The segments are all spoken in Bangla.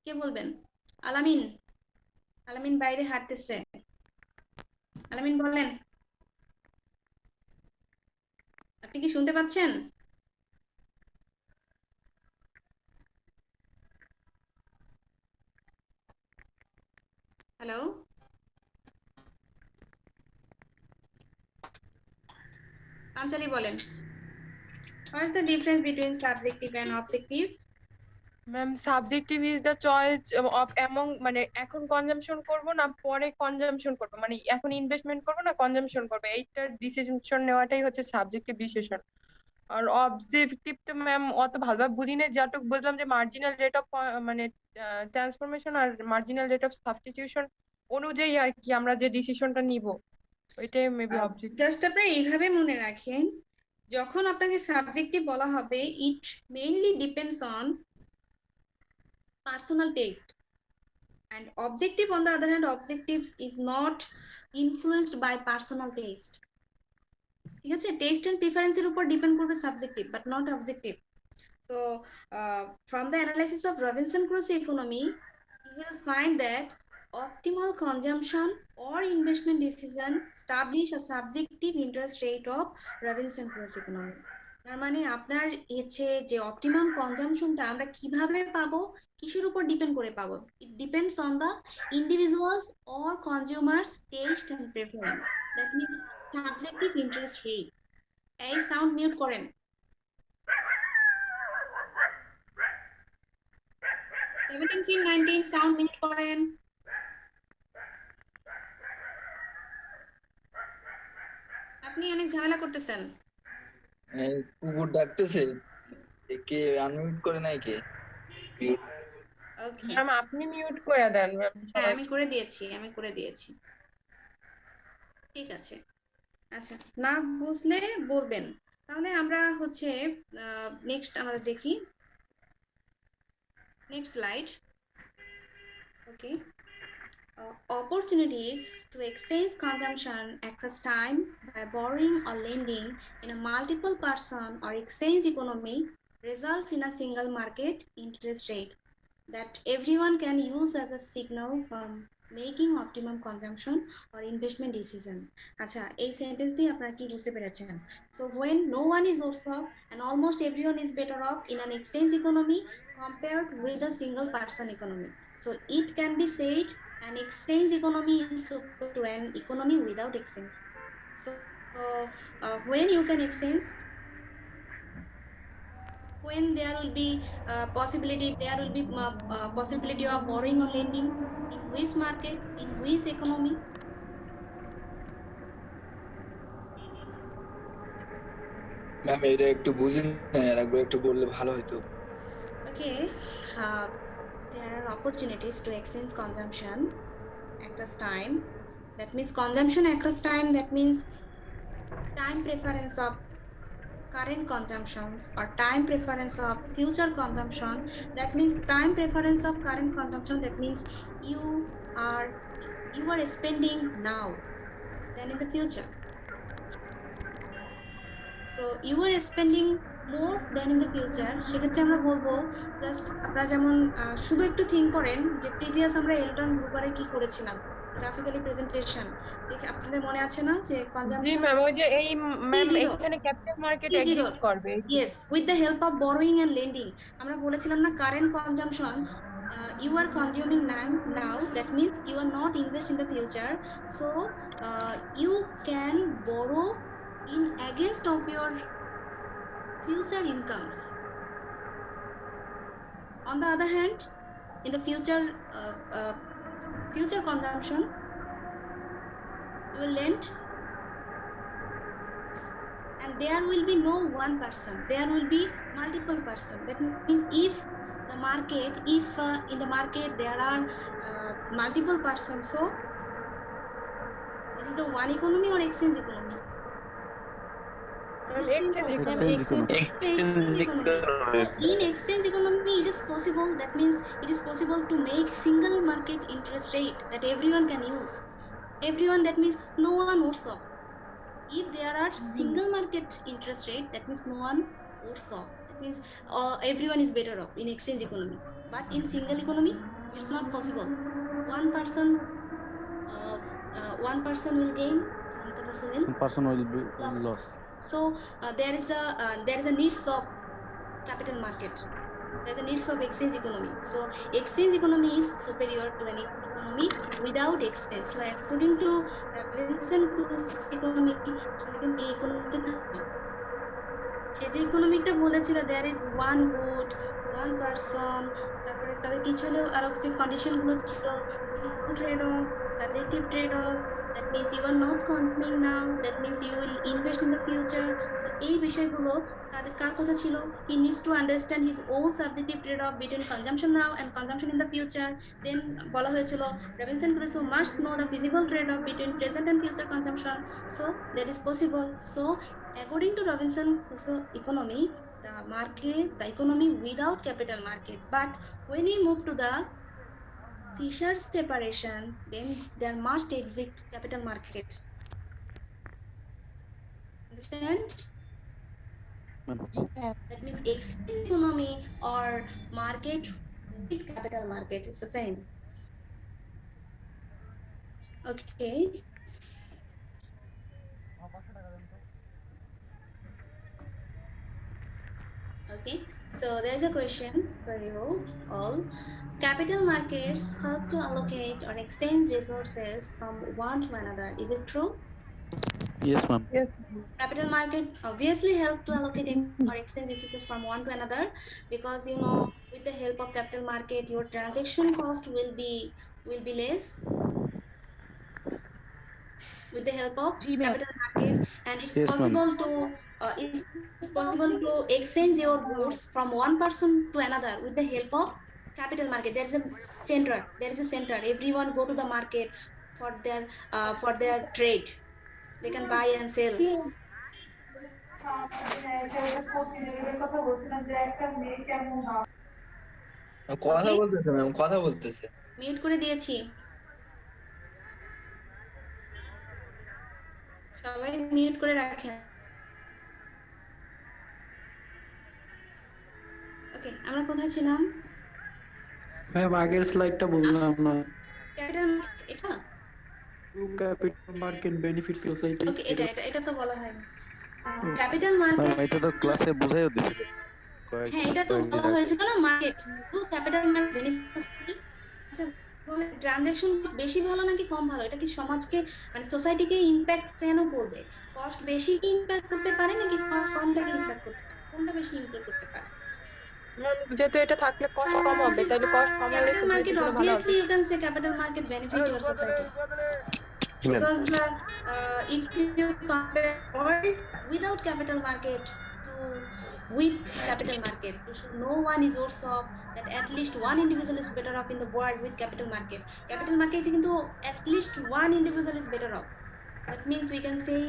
কে বলবেন? আলামিন। আলামিন বাইরে হাঁটতেছে। আলামিন বলেন, আপনি কি শুনতে পাচ্ছেন? হ্যালো, পাঞ্চালি বলেন। What is the difference between subjective and objective? Ma'am, subjective is the choice of among, মানে এখন কনজাম্পশন করব না পরে কনজাম্পশন করব, মানে এখন ইনভেস্টমেন্ট করব না কনজাম্পশন করব, এইটার ডিসিশন নেওয়াটাই হচ্ছে সাবজেক্টিভ ডিসিশন। আর অবজেক্টিভ তো ম্যাম অত ভালোভাবে বুঝি না, যতটুকু বুঝলাম যে মার্জিনাল রেট অফ মানে ট্রান্সফরমেশন আর মার্জিনাল রেট অফ সাবস্টিটিউশন অনুযায়ী আর কি আমরা যে ডিসিশনটা নিব ওইটাই মেবি অবজেক্টিভ। জাস্ট আপনারা এইভাবে মনে রাখেন, যখন আপনাকে সাবজেক্টিভ বলা হবে, it mainly depends on personal taste, and objective on the other hand, objectives is not influenced by personal taste. ঠিক আছে, টেস্ট এন্ড প্রিফারেন্সের উপর ডিপেন্ড করবে subjective, but not objective. So, from the analysis of Robinson-Crusoe economy, you will find that optimal consumption or investment decision establish a subjective interest rate of Robinson-Crusoe economy. তার মানে আপনার হচ্ছে যে অপটিমাম কনজাম্পশনটা আমরা কিভাবে পাবো, কিসের উপর ডিপেন্ড করে পাবো? It depends on the individuals or consumers taste and preference, that means subjective interest rate. এই সাউন্ড মিউট করেন। 17 19 সাউন্ড মিউট করেন। আপনি অনেক ঝামেলা করতেছেন। কুকুর ডাকতেছে, কে আনমিউট করে নাই কে? ওকে, ম্যাম আপনি মিউট করে দেন ম্যাম হ্যাঁ সবাই। আমি করে দিয়েছি, আমি করে দিয়েছি। ঠিক আছে, আচ্ছা, না বুঝলে বলবেন। তাহলে আমরা হচ্ছে নেক্সট আমরা দেখি, next slide. Okay, opportunities to exchange consumption across time by borrowing or lending in a multiple person or exchange economy results in a single market interest rate that everyone can use as a signal for making optimum consumption or investment decision. আচ্ছা, এই সেন্টেন্স দিয়ে আপনারা কি বুঝতে পেরেছেন? So when no one is worse off and almost everyone is better off in an exchange economy compared with a single person economy, so it can be said an exchange economy is superior to an economy without exchange. So when you can exchange, when there will be possibility of borrowing or lending, in which market, in which economy. Ma'am এটা একটু বুঝি না, একবার একটু বললে ভালো হতো। Okay, there are opportunities to exchange consumption across time. That means consumption across time, that means time preference of current consumptions or time preference of future consumption. That means time preference of current consumption, that means you are spending now than in the future. So you are spending more than in the future, সেক্ষেত্রে আমরা বলবো জাস্ট আপনারা যেমন শুধু একটু থিঙ্ক করেন যে প্রিভিয়াস আমরা এলটন ব্রুকারে কি করেছিলাম, গ্রাফিক্যালি প্রেজেন্টেশন দেখে আপনাদের মনে আছে না যে জি কনজাম্পশন ম্যাম, ওই যে এই ম্যাম T0, এখানে ক্যাপিটাল মার্কেট T0, এক্সিস্ট করবে। yes, with the help of borrowing and lending, আমরা বলেছিলাম না current consumption, you are consuming now, that means you are not invest in the future, so you can borrow in against of your future incomes. On the other hand, in the future consumption, you will lend and there will be no one person, there will be multiple person. That means if in the market there are multiple persons, so this is the one economy or exchange economy? Exchange economy. Exchange economy. So in exchange economy, it is possible. That means it is possible to make single market interest rate that everyone can use. Everyone, that means no one worse off. If there are single market interest rate, that means no one worse off. That means everyone is better off in exchange economy. But in single economy, It's not possible. One person will gain, another person will One person will be loss. loss. So there is a needs of capital market. There's a needs of exchange economy. So exchange economy is superior to an economy without exchange. So according to Robinson-Crusoe economy, আমরা কিন্তু এই ইকোনমিতে থাকি। সে যে ইকোনমিটা বলেছিল there is one good, one person, তারপরে তাদের কিছু হলেও আরো কিছু কন্ডিশন গুলো ছিল, physical trade-off, subjective trade-off, that means you are not consuming now, that means you will invest in the future. So এই বিষয়গুলো কার কথা ছিল? He needs to understand his own subjective trade-off between consumption now and consumption in the future. Then বলা হয়েছিল Robinson Crusoe must know the physical trade-off between present and future consumption. So that is possible. So according to Robinson Crusoe economy, the economy without capital market. But when we move to the Fisher's separation, then there must exist capital market. Understand? That means exchange economy or market with capital market is the same. Okay. Okay, so there's a question for you all. Capital markets help to allocate or exchange resources from one to another. Is it true? Yes, ma'am. Yes. Capital market obviously help to allocate or exchange resources from one to another, because you know with the help of capital market your transaction cost will be less with the help of capital market, and it's Yes, ma'am. possible to exchange your goods from one person to another with the help of capital market. There is a center. Everyone go to the market for their trade. They can buy and sell. কথা বলতেছে ম্যাম, কথা বলতেছে। মিউট করে দিয়েছি, সবাই মিউট করে রাখেন। ওকে, আমরা কোথায় ছিলাম? ম্যাম আগের স্লাইডটা বললাম না, ক্যাপিটাল এটা ক্যাপিটাল মার্কেট বেনিফিট সোসাইটি। ওকে, এটা তো বলা হয়নি। ক্যাপিটাল মার্কেট এটা তো ক্লাসে বুঝাইও দিছিল। হ্যাঁ, এটা তো বলা হয়েছিল না, market to capital market benefit. আচ্ছা, ট্রানজাকশন বেশি ভালো নাকি কম ভালো? এটা কি সমাজকে মানে সোসাইটিকে ইমপ্যাক্ট কেন করবে? কস্ট বেশি কি ইমপ্যাক্ট করতে পারে নাকি কস্ট কমটাকে ইমপ্যাক্ট করতে পারে? কোনটা বেশি ইমপ্যাক্ট করতে পারে? যেহেতু এটা থাকলে কস্ট কম হবে, তাহলে কস্ট কম হলে capital market obviously you can say capital market benefit your society, because if you compare world without capital market to with capital market, no one is worse off, that at least one individual is better off in the world with capital market কিন্তু at least one individual is better off. That means we can say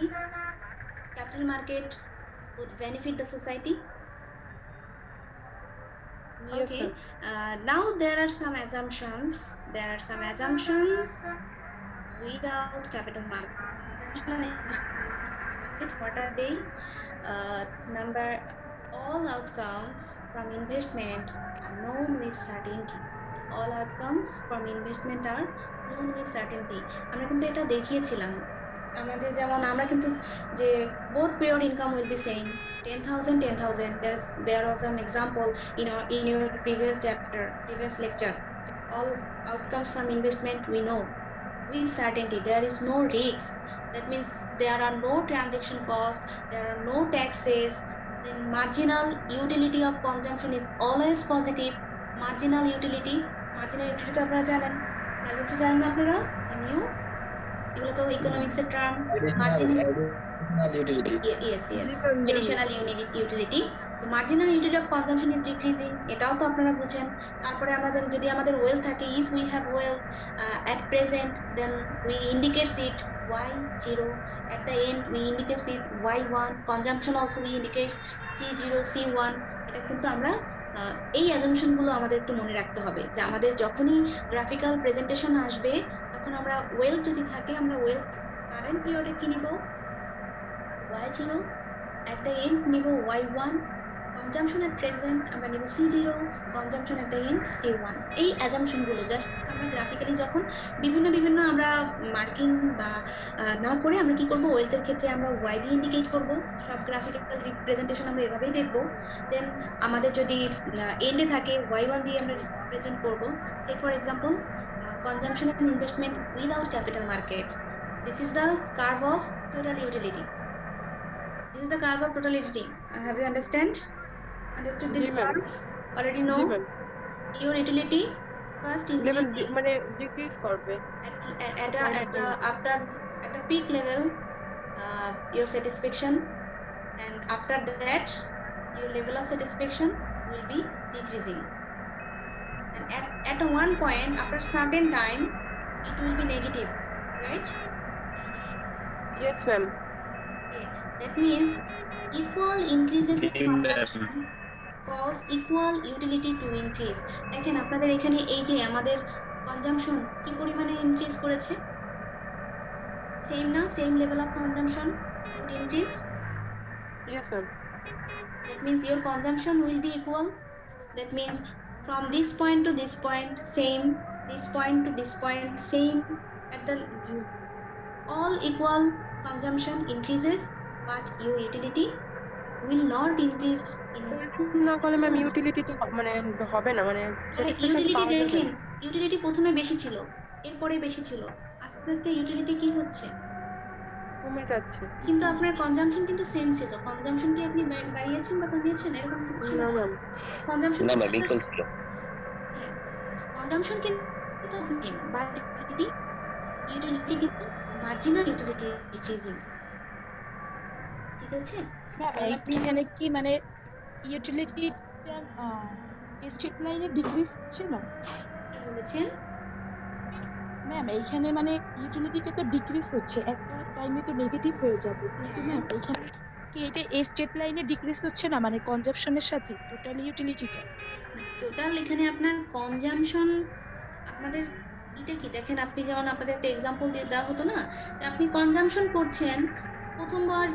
capital market would benefit the society. Okay, now there are some assumptions. Without capital market. What are they? Number, all outcomes from investment are known with certainty. All outcomes from investment are known with certainty. আমরা কিন্তু এটা দেখিয়েছিলাম আমাদের, যেমন আমরা কিন্তু যে both period income will be same, 10,000. There was an example in your previous lecture. All outcomes from investment we know with certainty. There is no risk. That means there are no transaction costs, there are no taxes. Then marginal utility of consumption is always positive. Marginal utility তো আপনারা জানেন, আপনারা এগুলো তো ইকোনমিক্স এর term. Additional utility. Yes, additional utility. So marginal utility of consumption is decreasing, এটাও তো আপনারা বুঝেন। তারপরে আমরা জানি যদি আমাদের ওয়েলথ থাকে, if we have wealth at present, then we indicates it Y0, at the end we indicates it Y1, consumption also we indicates C0, C1. এটা কিন্তু আমরা এই অ্যাজাম্পশন গুলো আমাদের একটু মনে রাখতে হবে, যে আমাদের যখনই গ্রাফিক্যাল প্রেজেন্টেশন আসবে তখন আমরা ওয়েলথ যদি থাকে, আমরা ওয়েলথ কারেন্ট পিরিয়ডে কি নিব Y0, at the end নিব Y1, কনজাম্পশন এট প্রেজেন্ট আমরা নিব C0, consumption at the and C1। এই অ্যাজাম্পশন গুলো জাস্ট আমরা গ্রাফিক্যালি যখন বিভিন্ন আমরা মার্কিং বা না করে আমরা কি করব, ওয়েলথের ক্ষেত্রে আমরা ওয়াই দিয়ে ইন্ডিকেট করব, সব গ্রাফিক্যাল রিপ্রেজেন্টেশন আমরা এভাবেই দেখব। দেন আমাদের যদি এন্ডে থাকে y1 দিয়ে আমরা রিপ্রেজেন্ট করব। Say for example consumption and investment without capital market. This is the curve of total utility. This is the curve of total utility. Have you understood this G ma'am, curve? Already G know ma'am, your utility first level increasing মানে ডিক্রিজ করবে। after at the peak level your satisfaction, and after that your level of satisfaction will be decreasing, and at a one point after certain time it will be negative, right? Yes ma'am. Okay. That means equal increases in consumption cause equal utility to increase. দেখেন আপনাদের এখানে এই যে আমাদের কনজাম্পশন কি পরিমাণে ইনক্রিজ করেছে, সেম না, same level of consumption would increase. Yes ma'am. That means your consumption will be equal. That means from this point to this point same, this point to this point same, at the all equal consumption increases, but your utility will not increase in না করলে ম্যাম ইউটিলিটি তো মানে হবে না, মানে satisfaction ইউটিলিটি পাওয়া যাবে দেখেন, না। ইউটিলিটি প্রথমে বেশি ছিল, এরপরে বেশি ছিল, আস্তে আস্তে ইউটিলিটি কি হচ্ছে, কমে যাচ্ছে। কিন্তু আপনার কনজাম্পশন কিন্তু সেম ছিল। কনজাম্পশন কি আপনি বাড়িয়েছেন বা কমিয়েছেন এরকম কিছু ছিল? না ম্যাম, কনজাম্পশন না ম্যাম ইকুয়াল ছিল। কনজাম্পশন কিন্তু সেম, বাট ইউটিলিটি কিন্তু মার্জিনাল ইউটিলিটি ডিক্রিজিং। ঠিক আছে? এখানে কি মানে ইউটিলিটিটা স্ট্রিট লাইনে ডিক্রিজ হচ্ছে না কি বলেছেন ম্যাম? এইখানে মানে ইউটিলিটিটা তো ডিক্রিজ হচ্ছে, একটা টাইমে তো নেগেটিভ হয়ে যাবে, কিন্তু ম্যাম এইখানে কি এটা স্ট্রেট লাইনে ডিক্রিজ হচ্ছে না, মানে কনজাম্পশনের সাথে টোটাল ইউটিলিটিটা? টোটাল এখানে আপনার কনজাম্পশন আপনাদের এটা কি দেখেন, আপনি যেমন আপনাদের একটা এক্সাম্পল দিয়ে দেওয়া হতো না, যে আপনি কনজাম্পশন করছেন, প্রথমবার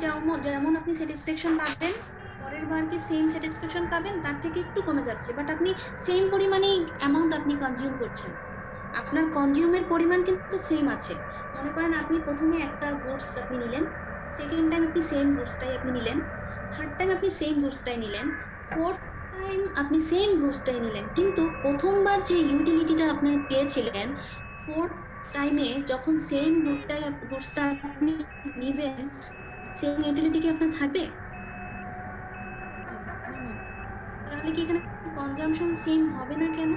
যেমন আপনি স্যাটিসফ্যাকশন পাবেন, পরের বার কি সেম স্যাটিসফ্যাকশন পাবেন, তার থেকে একটু কমে যাচ্ছে, বাট আপনি সেম পরিমাণেই অ্যামাউন্ট আপনি কনজিউম করছেন, আপনার কনজিউমের পরিমাণ কিন্তু সেম আছে। মনে করেন আপনি প্রথমে একটা গুডস আপনি নিলেন, সেকেন্ড টাইম আপনি সেম গুডসটাই আপনি নিলেন, থার্ড টাইম আপনি সেম গুডসটাই নিলেন, ফোর্থ টাইম আপনি সেম গুডসটাই নিলেন, কিন্তু প্রথমবার যে ইউটিলিটিটা আপনার পেয়েছিলেন, ফোর্থ টাইমে যখন সেম গুডসটা আপনি নিবেন, সেম ইউটিলিটি কি আপনার থাকবে? তাহলে কি এখানে কনজাম্পশন সেম হবে না কেন?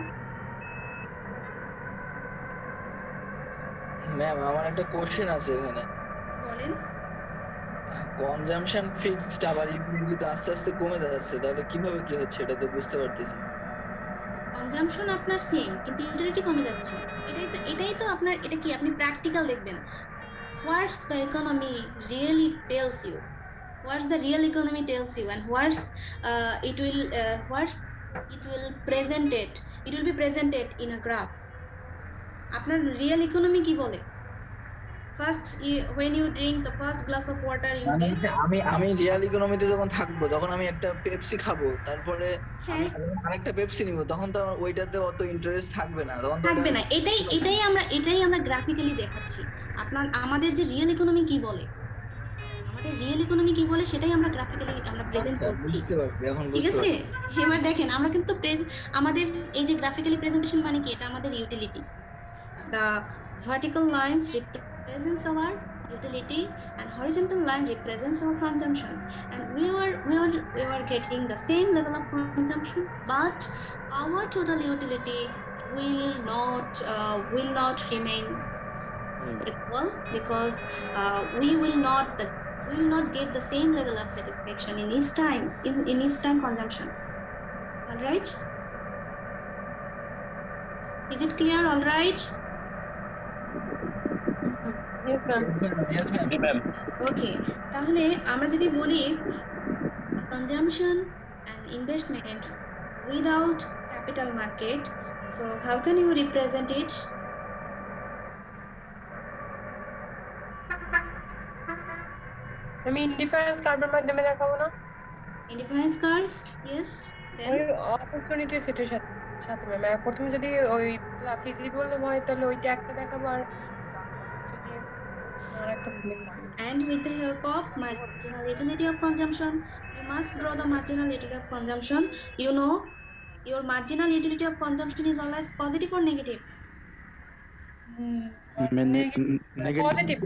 ম্যাম আমার একটা কোশ্চেন আছে এখানে। বলেন। কনজাম্পশন ফিক্সড, আবার ইউটিলিটি তো আস্তে আস্তে কমে যাচ্ছে, তাহলে কিভাবে কি হচ্ছে এটা তো বুঝতে পারতেছি না। কনজাম্পশন আপনার সেম কিন্তু ইউটিলিটি কমে যাচ্ছে, এটাই তো আপনার, এটা কি আপনি প্র্যাকটিক্যাল দেখবেন। What's the economy really tells you, what's the real economy tells you, and what's it will be presented in a graph. আপনার রিয়েল ইকোনমি কি বলে? First when you drink the first glass of water you মানে get, যে আমি রিয়েল ইকোনমিতে যখন থাকবো, তখন আমি একটা পেপসি খাবো, তারপরে হ্যাঁ আমি আরেকটা পেপসি নিব, তখন তো ওইটাতে অত ইন্টারেস্ট থাকবে না, তখন তো থাকবে না। এটাই আমরা গ্রাফিক্যালি দেখাচ্ছি। আমাদের যে রিয়েল ইকোনমি কি বলে, আমাদের রিয়েল ইকোনমি কি বলে সেটাই আমরা গ্রাফিক্যালি আমরা প্রেজেন্ট আচ্ছা, করছি। বুঝতে পারছি, এখন ঠিক বুঝতে আছে? পারছি। এবার দেখেন আমরা কিন্তু আমাদের এই যে গ্রাফিক্যালি প্রেজেন্টেশন মানে কি, এটা আমাদের utility. The vertical lines represents our utility and horizontal line represents our consumption, and we are getting the same level of consumption, but our total utility will not remain equal, because we will not get the same level of satisfaction in each time consumption. All right, is it clear? All right. Yes ma'am. Yes, ma'am. জি ম্যাম। ওকে, তাহলে আমরা যদি বলি consumption and investment without capital market, so how can you represent it? আমি ইনডিফারেন্স কার্ভের মাধ্যমে দেখাবো না? Indifference curve, yes. ওই Then অপরচুনিটি সেটের সাথে সাথে ম্যাম প্রথমে যদি ওই ফিজিবল হয় তাহলে ওইটা একটা দেখাবো, আর যদি আর একটা and with the help of marginal utility of consumption, you must draw the marginal utility of consumption. You know, your marginal utility of consumption is always positive or negative? Negative positive.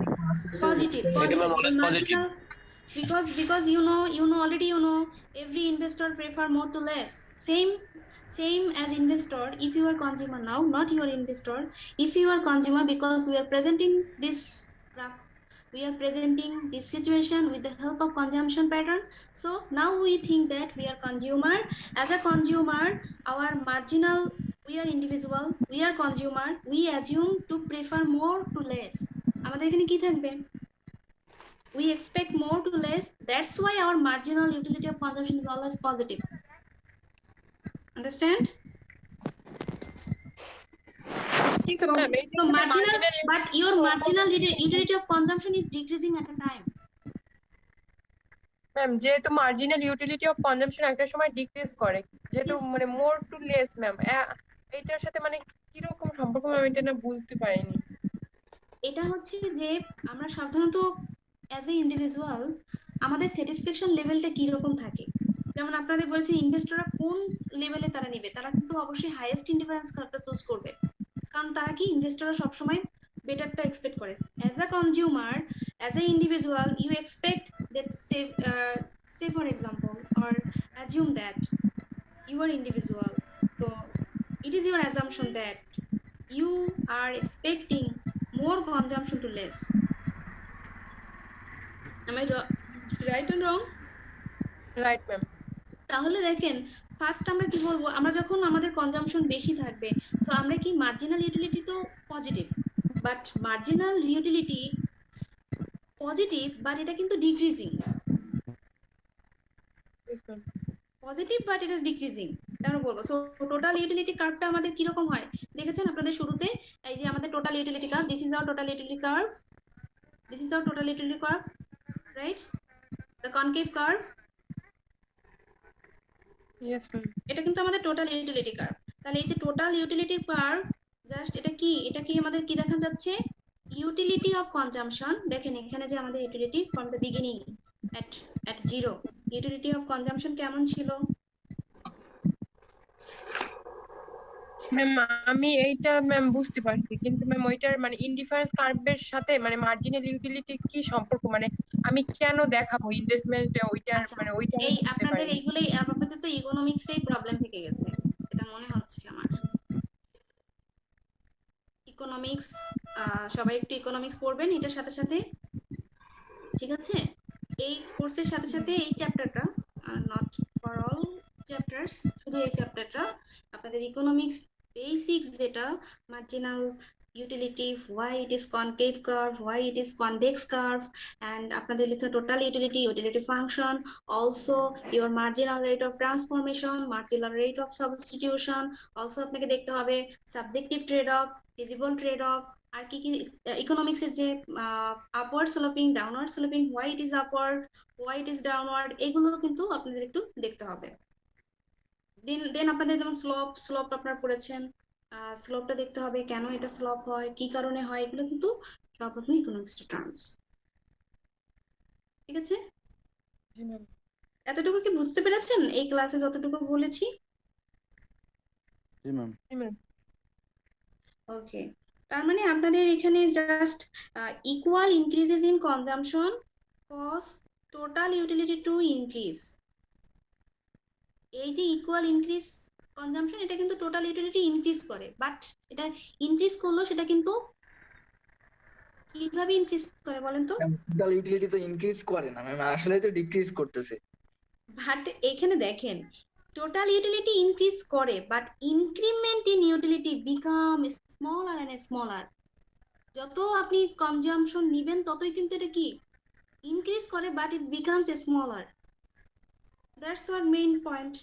Positive. Your marginal, because you know already, every investor prefer more to less. Same as investor. If you are consumer now, not your investor, if you are consumer, because we are presenting this graph, we are presenting this situation with the help of consumption pattern. So now we think that we are consumer. As a consumer, our marginal, we are individual, we are consumer, we assume to prefer more to less. আমাদের এখানে কি থাকবে? We expect more to less. That's why our marginal utility of consumption is always positive. Understand? কিন্তু So, ma'am so marginal, but your marginal utility of consumption is decreasing at a time. Ma'am যেহেতু মার্জিনাল ইউটিলিটি অফ কনজাম্পশন একটা সময় ডিক্রিজ করে, যেহেতু Yes. মানে মোর টু লেস ম্যাম, এইটার সাথে মানে কিরকম সম্পর্ক ম্যাম, এটা না বুঝতে পারিনি। এটা হচ্ছে যে আমরা সাধারণত অ্যাজ এ ইন্ডিভিজুয়াল আমাদের স্যাটিসফ্যাকশন লেভেলটা কি রকম থাকে। যেমন আপনাদের বলেছেন ইনভেস্টররা কোন লেভেলে তারা নেবে, তারা কিন্তু অবশ্যই হাইয়েস্ট ইন্ডিফারেন্স কার্ভটা চুজ করবে, কারণ তারা কি ইনভেস্টররা সবসময় বেটারটা এক্সপেক্ট করে। As a consumer, as a individual, you expect that say for example or assume that you are individual, so it is your assumption that you are expecting more consumption to less. Am I right or wrong? Right ma'am. তাহলে দেখেন, ফার্স্ট আমরা কি বলবো, আমরা যখন আমাদের কনজাম্পশন বেশি থাকবে, সো আমরা কি মার্জিনাল ইউটিলিটি তো positive, but marginal utility positive, but এটা কিন্তু ডিক্রিজিং। পজিটিভ বাট এটা ডিক্রিজিং কেন বলবো? সো টোটাল ইউটিলিটি কার্ভটা আমাদের কি রকম হয় দেখেছেন আপনাদের শুরুতে, এই যে আমাদের total utility curve, this is our total utility curve, this is our total utility curve, right? The concave curve, yes ma'am. এটা কিন্তু আমাদের টোটাল ইউটিলিটি কার্ভ। তাহলে এই যে টোটাল ইউটিলিটি কার্ভ, জাস্ট এটা কি আমাদের কি দেখা যাচ্ছে? Utility of consumption. দেখেন এখানে যে আমাদের utility from the beginning at 0, utility of consumption কেমন ছিল? ম্যাম আমি এইটা ম্যাম বুঝতে পারছি, কিন্তু ম্যাম ওইটার মানে ইনডিফারেন্স কার্ভের সাথে মানে মার্জিনাল ইউটিলিটি কি সম্পর্ক, মানে আমি কেন দেখাবো ইনভেস্টমেন্ট ওইটার, আচ্ছা, মানে ওইটা আমি এই বুঝতে আপনাদের পারিনি। এইগুলোই আপনাদের তো ইকোনমিক্সেই প্রবলেম থেকে গেছে, এটা মনে হচ্ছে আমার। ইকোনমিক্স, সবাই একটু ইকোনমিক্স পড়বেন এটার সাথে সাথে, ঠিক আছে? এই কোর্সের সাথে সাথে এই চ্যাপ্টারটা, নট ফর অল চ্যাপ্টার্স, শুধু এই চ্যাপ্টারটা আপনাদের ইকোনমিক্স বেসিক্স, যেটা marginal utility, why it is concave curve, why it is convex curve, and আপনাদের লিখতে total utility function, also your marginal rate of transformation, marginal rate of substitution, also আপনাকে দেখতে হবে subjective trade off, feasible trade off, আর কি কি ইকোনমিক্স এর যে upward sloping, downward sloping, why it is upward, why it is downward, এগুলো কিন্তু আপনাদের একটু দেখতে হবে। দেন আপনাদের যেমন স্লোপ আপনারা পড়েছেন, স্লোপটা দেখতে হবে, কেন এটা স্লোপ হয়, কি কারণে হয়, এগুলো কিন্তু সব রকম ইকোনমিক্স টার্মস। ঠিক আছে? জি ম্যাম। এতটুকু কি বুঝতে পেরেছেন এই ক্লাসে যতটুকু বলেছি? জি ম্যাম। জি ম্যাম। ওকে, তার মানে আপনাদের এখানে just equal increases in consumption cause total utility to increase. এই যে ইকুয়াল ইনক্রিজ কনজাম্পশন, এটা কিন্তু টোটাল ইউটিলিটি ইনক্রিজ করে, বাট এটা ইনক্রিজ করলো সেটা কিন্তু কিভাবে ইনক্রিজ করে বলেন তো? টোটাল ইউটিলিটি তো ইনক্রিজ করে না ম্যাম, আসলে তো ডিক্রিজ করতেছে। বাট এখানে দেখেন টোটাল ইউটিলিটি ইনক্রিজ করে, but increment in utility become smaller and smaller. যত আপনি কনজাম্পশন নিবেন ততই কিন্তু এটা কি ইনক্রিজ করে, but it becomes smaller. That's what main point.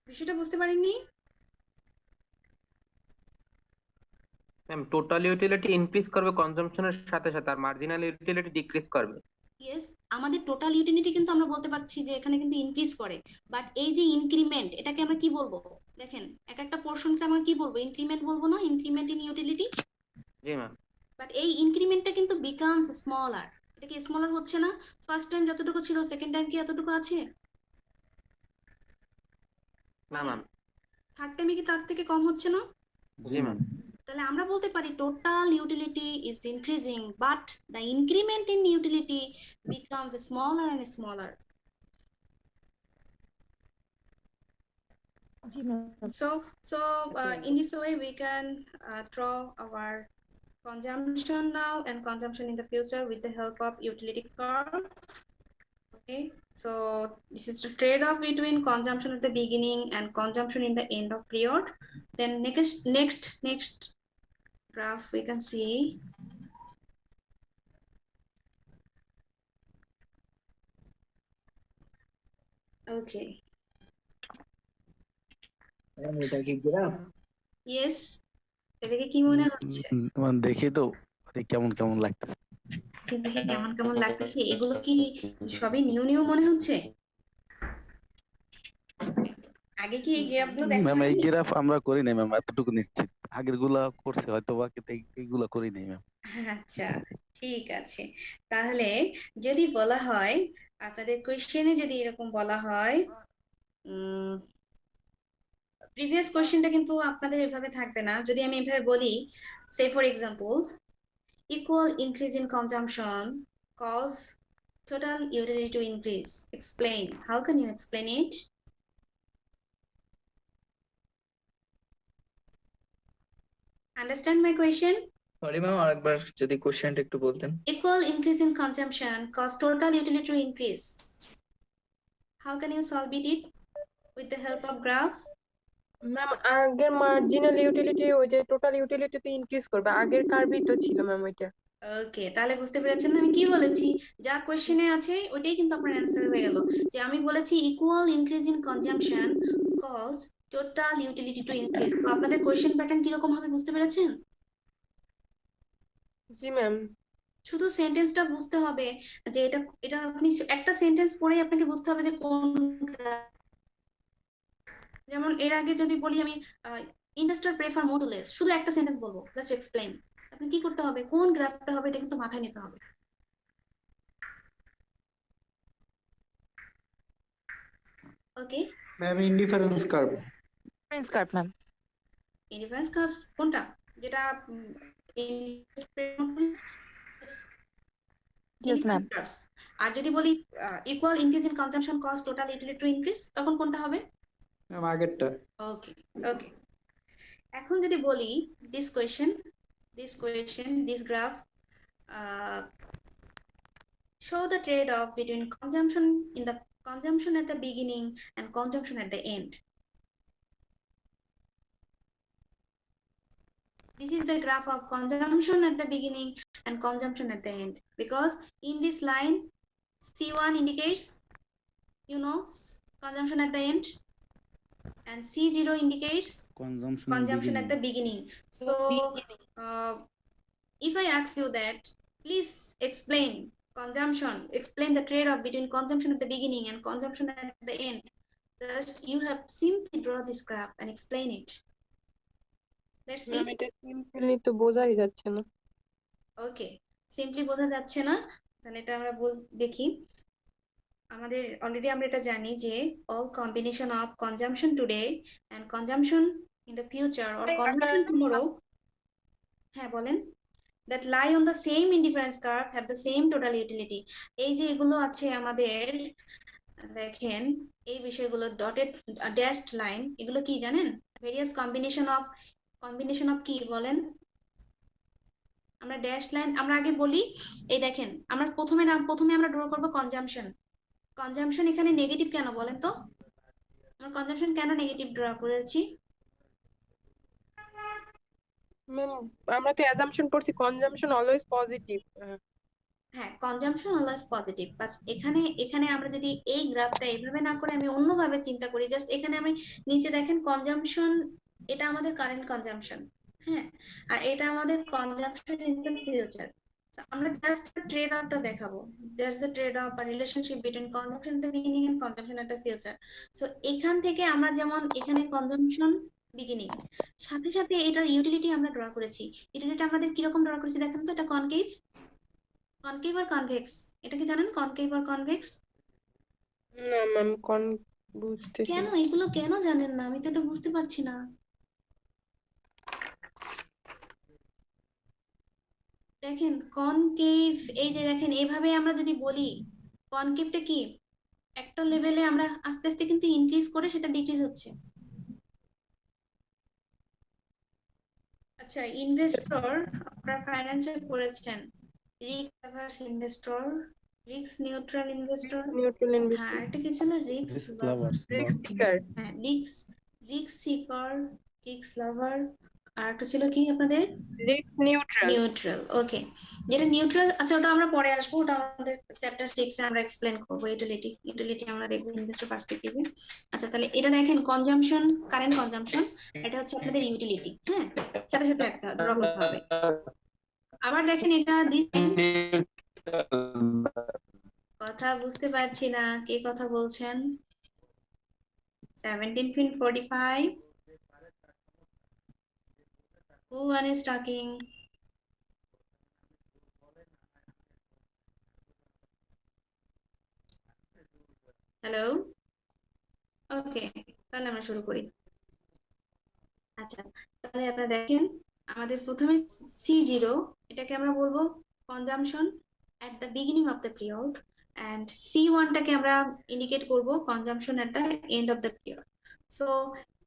বিষয়টা বুঝতে পারেননি? ম্যাম টোটাল ইউটিলিটি ইনক্রিজ করবে কনজাম্পশনের সাথে সাথে, আর মার্জিনাল ইউটিলিটি ডিক্রিজ করবে। ইয়েস, আমাদের টোটাল ইউটিলিটি কিন্তু আমরা বলতে পারছি যে এখানে কিন্তু ইনক্রিজ করে, বাট এই যে ইনক্রিমেন্ট, এটাকে আমরা কি বলবো? দেখেন এক একটা পোর্শনকে আমরা কি বলবো? ইনক্রিমেন্ট বলবো না? Increment in utility. G ma'am. But এই ইনক্রিমেন্টটা কিন্তু বিকামস স্মলার। এটা কি স্মলার হচ্ছে না? ফার্স্ট টাইম যতটুকু ছিল সেকেন্ড টাইম কি এতটুকু আছে? না ম্যাম। থার্ড টাইমে কি তার থেকে কম হচ্ছে না? জি ম্যাম। তাহলে আমরা বলতে পারি total utility is increasing, but the increment in utility becomes smaller and smaller. জি ma'am. So in this way we can draw our consumption now and consumption in the future with the help of utility curve. Okay, so this is the trade-off between consumption at the beginning and consumption in the end of period. Then next graph we can see. Okay, ma'am এটা কি গ্রাফ? yes, এটাকে কি মনে হচ্ছে? মানে দেখি তো কেমন কেমন লাগতেছে। দেখে কেমন কেমন লাগছে? এগুলো কি সবই নিউ নিউ মনে হচ্ছে? আগে কি এই গ্রাফগুলো দেখা ম্যাম এই হয়নি? গ্রাফ আমরা করি নাই ম্যাম, এতটুকু নিশ্চিত। আগের গুলা করছে হয়তো বা, কিন্তু এইগুলা করি নাই ম্যাম। আচ্ছা, ঠিক আছে। তাহলে যদি বলা হয়, আপনাদের কোয়েশ্চেনে যদি এরকম বলা হয়, প্রিভিয়াস কোয়েশ্চেনটা কিন্তু আপনাদের এভাবে থাকবে না। যদি আমি এভাবে বলি, say for example, equal increase in consumption cause total utility to increase. Explain. How can you explain it? Understand my question? Sorry ma'am, আরেকবার যদি কোশ্চেনটা একটু বলতেন। Equal increase in consumption cause total utility to increase. How can you solve it with the help of graph? Ma'am আগের মার্জিনাল ইউটিলিটি ওই যে টোটাল ইউটিলিটিতে ইনক্রিজ করবে, আগের কার্ভই তো ছিল ম্যাম ওইটা। ওকে, তাহলে বুঝতে পেরেছেন না আমি কি বলেছি? যা কোয়েশ্চেনে আছে ওইটাই কিন্তু আপনার অ্যান্সার হয়ে গেল। যে আমি বলেছি equal increase in consumption cause total utility to increase. তো আপনাদের কোয়েশ্চেন প্যাটার্ন কিরকম হবে বুঝতে পেরেছেন? জি ম্যাম। শুধু সেন্টেন্সটা বুঝতে হবে, যে এটা এটা আপনি একটা সেন্টেন্স পড়েই আপনাকে বুঝতে হবে যে কোন, যেমন এর আগে যদি বলি আমি investor prefer more to less, শুধু একটা সেন্টেন্স বলবো, জাস্ট এক্সপ্লেইন। আপনি কি করতে হবে? কোন গ্রাফটা হবে এটা কিন্তু মাথায় নিতে হবে। Okay, ma'am indifference curve. Prince curve ma'am. Indifference curves কোনটা? যেটা ইয়েস ম্যাম। আর যদি বলি equal increase in consumption cause total utility to increase, তখন কোনটা হবে? ম্যাম আগেরটা। ওকে ওকে, এখন যদি বলি this question this graph show the trade-off between consumption at the beginning and consumption at the end. This is the graph of consumption at the beginning and consumption at the end, because in this line C1 indicates, consumption at the end, and C0 indicates consumption at the beginning. So if I ask you that, please explain the trade-off between consumption at the beginning and consumption at the end, just you have simply draw this graph and explain it. Let's see. Ma'am এটা সিম্পলি তো বোঝাই যাচ্ছে না। ওকে, সিম্পলি বোঝা যাচ্ছে না, তাহলে এটা আমরা দেখি। আমাদের অলরেডি আমরা এটা জানি যে all combination of consumption today and consumption in the future or consumption tomorrow, হ্যাঁ বলেন, that lie on the same indifference curve have the same total utility. এই যে এগুলো আছে আমাদের, দেখেন এই বিষয়গুলো ডটেড ড্যাশড লাইন, এগুলো কি জানেন? ভেরিয়াস কম্বিনেশন অফ কি বলেন? আমরা ড্যাশ লাইন আমরা আগে বলি, এই দেখেন আমরা প্রথমে আমরা ড্র করব কনজাম্পশন। এখানে নেগেটিভ কেন বলেন তো? আমরা কনজাম্পশন কেন নেগেটিভ ড্র করেছি? ম্যাম আমরা তো অ্যাজাম্পশন করছি কনজাম্পশন অলওয়েজ পজিটিভ। হ্যাঁ, কনজাম্পশন অলওয়েজ পজিটিভ, বাট এখানে আমরা যদি এই গ্রাফটা এভাবে না করে আমি অন্যভাবে চিন্তা করি, জাস্ট এখানে আমি নিচে দেখেন কনজাম্পশন, এটা আমাদের কারেন্ট কনজাম্পশন, হ্যাঁ, আর এটা আমাদের consumption in the future. So, আমরা জাস্ট ট্রেড অফটা দেখাবো। There's a trade off বা relationship between consumption at the beginning and consumption at the future. So এখান থেকে আমরা যেমন এখানে কনজাম্পশন বিগিনিং, সাথে সাথে এটার ইউটিলিটি আমরা ড্র করেছি। ইউটিলিটি আমাদের কিরকম ড্র করেছি দেখেন তো, এটা কনকেভ, কনকেভ আর কনভেক্স, এটা কি জানেন কনকেভ আর কনভেক্স? না ম্যাম বুঝতেছি কেন না। এগুলো কেন জানেন না? আমি তো এটা বুঝতে পারছি না। দেখেন কনকেভ, এই যে দেখেন এভাবে আমরা যদি বলি কনকেভটা কি, একটা লেভেলে আমরা আস্তে আস্তে কিন্তু ইনক্রিজ করে সেটা ডিক্রিজ হচ্ছে। আচ্ছা, ইনভেস্টর আপনারা ফাইন্যান্সে পড়েছেন, risk averse investor, risk neutral investor, neutral হ্যাঁ ইনভেস্টর, একটা কি ছিল, রিস্ক রিস্ক লাভার, লাভার্স রিস্ক সিকার, হ্যাঁ রিস্ক সিকার, রিস্ক লাভার, আর একটা ছিল কি আপনাদের, রিস্ক নিউট্রাল। নিউট্রাল। ওকে, যেটা নিউট্রাল, আচ্ছা ওটা আমরা পরে আসবো, ওটা আমাদের চ্যাপ্টার 6 এ আমরা এক্সপ্লেন করবো। ইউটিলিটি আমরা দেখবো ইনভেস্টর পার্সপেক্টিভে। আচ্ছা তাহলে এটা দেখেন কনজাম্পশন, কারেন্ট কনজাম্পশন, এটা হচ্ছে আপনাদের ইউটিলিটি, হ্যাঁ সাথে সাথে একটা ড্র করতে হবে। আবার দেখেন এটা কথা বুঝতে পারছি না, কে কথা বলছেন? 17:45, who one is talking? Hello, okay তাহলে আমরা শুরু করি। আচ্ছা তাহলে আপনারা দেখেন আমাদের প্রথমে C0, এটাকে আমরা বলবো consumption at the beginning of the period, and C1টাকে আমরা ইন্ডিকেট করব consumption at the end of the period. So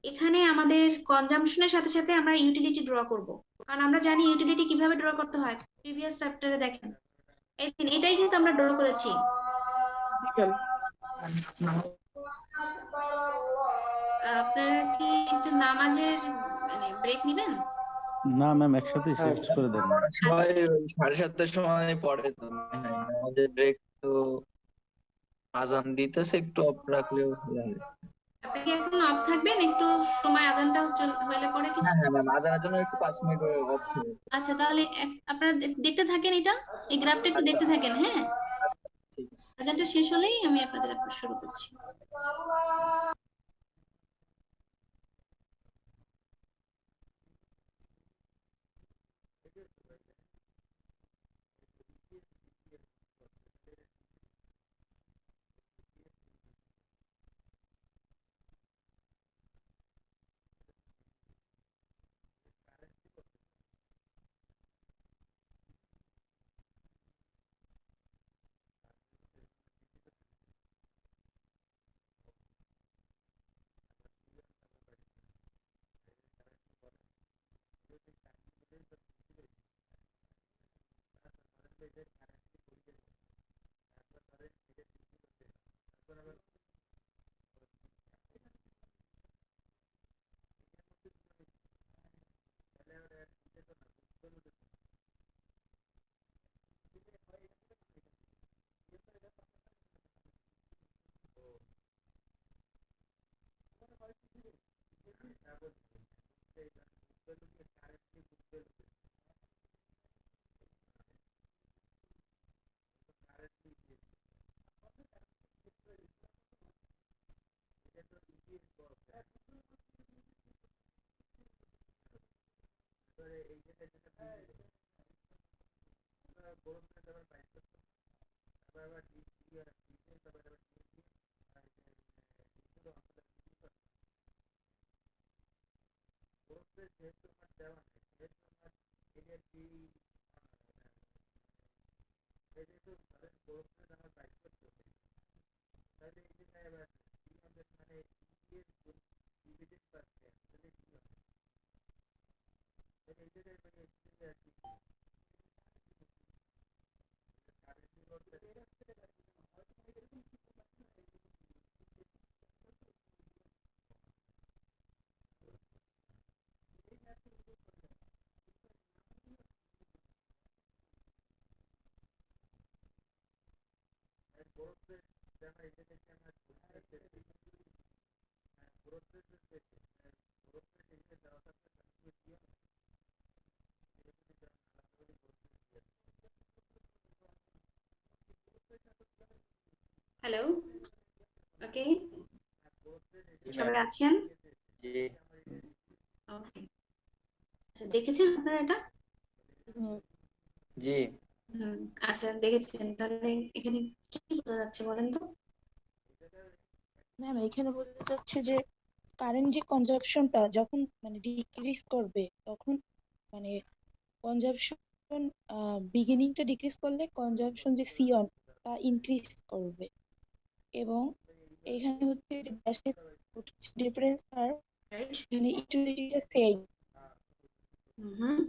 এখানে আমাদের কনজাম্পশনের সাথে সাথে আমরা ইউটিলিটি ড্র করব, কারণ আমরা জানি ইউটিলিটি কিভাবে ড্র করতে হয়। প্রিভিয়াস চ্যাপ্টারে দেখেন এটাই কিন্তু আমরা ড্র করেছি। আপনারা কি একটু নামাজের মানে ব্রেক নিবেন? না ম্যাম, একসাথে শেষ করে দেন। সবাই ওই 7:30টার সময় পড়ে তো। হ্যাঁ আমাদের ব্রেক তো আজান দিতেছে, একটু অফ রাখলেও ভালো হয়। আপনি কি এখন অফ থাকবেন একটু সময়, আজানটা হলে পরে কিছু? হ্যাঁ হ্যাঁ ম্যাম, আজানের জন্য একটু 5 মিনিট অফ থাকবে। আচ্ছা তাহলে আপনারা দেখতে থাকেন, এটা এই গ্রাফটা একটু দেখতে থাকেন, হ্যাঁ ঠিক আছে। আজানটা শেষ হলেই আমি আপনাদের শুরু করছি। হ্যালো, ওকে, জি সবাই ম্যাম। আছেন? জি ওকে, আচ্ছা দেখেছেন আপনারা এটা? জি হুম, আচ্ছা দেখেছেন, তাহলে এখানে কি বোঝা যাচ্ছে বলেন তো? ম্যাম এখানে বোঝা যাচ্ছে যে কারেন্ট যে কনজাম্পশনটা যখন মানে ডিক্রিজ করবে তখন মানে কনজাম্পশন বিগিনিংটা ডিক্রিজ করলে কনজাম্পশন যে সিওন তা ইনক্রিজ করবে এবং এখানে হচ্ছে যে গ্যাসের ডিফারেন্স আর রাইট। এখানে ইউটিলিটিটা সেম হুম,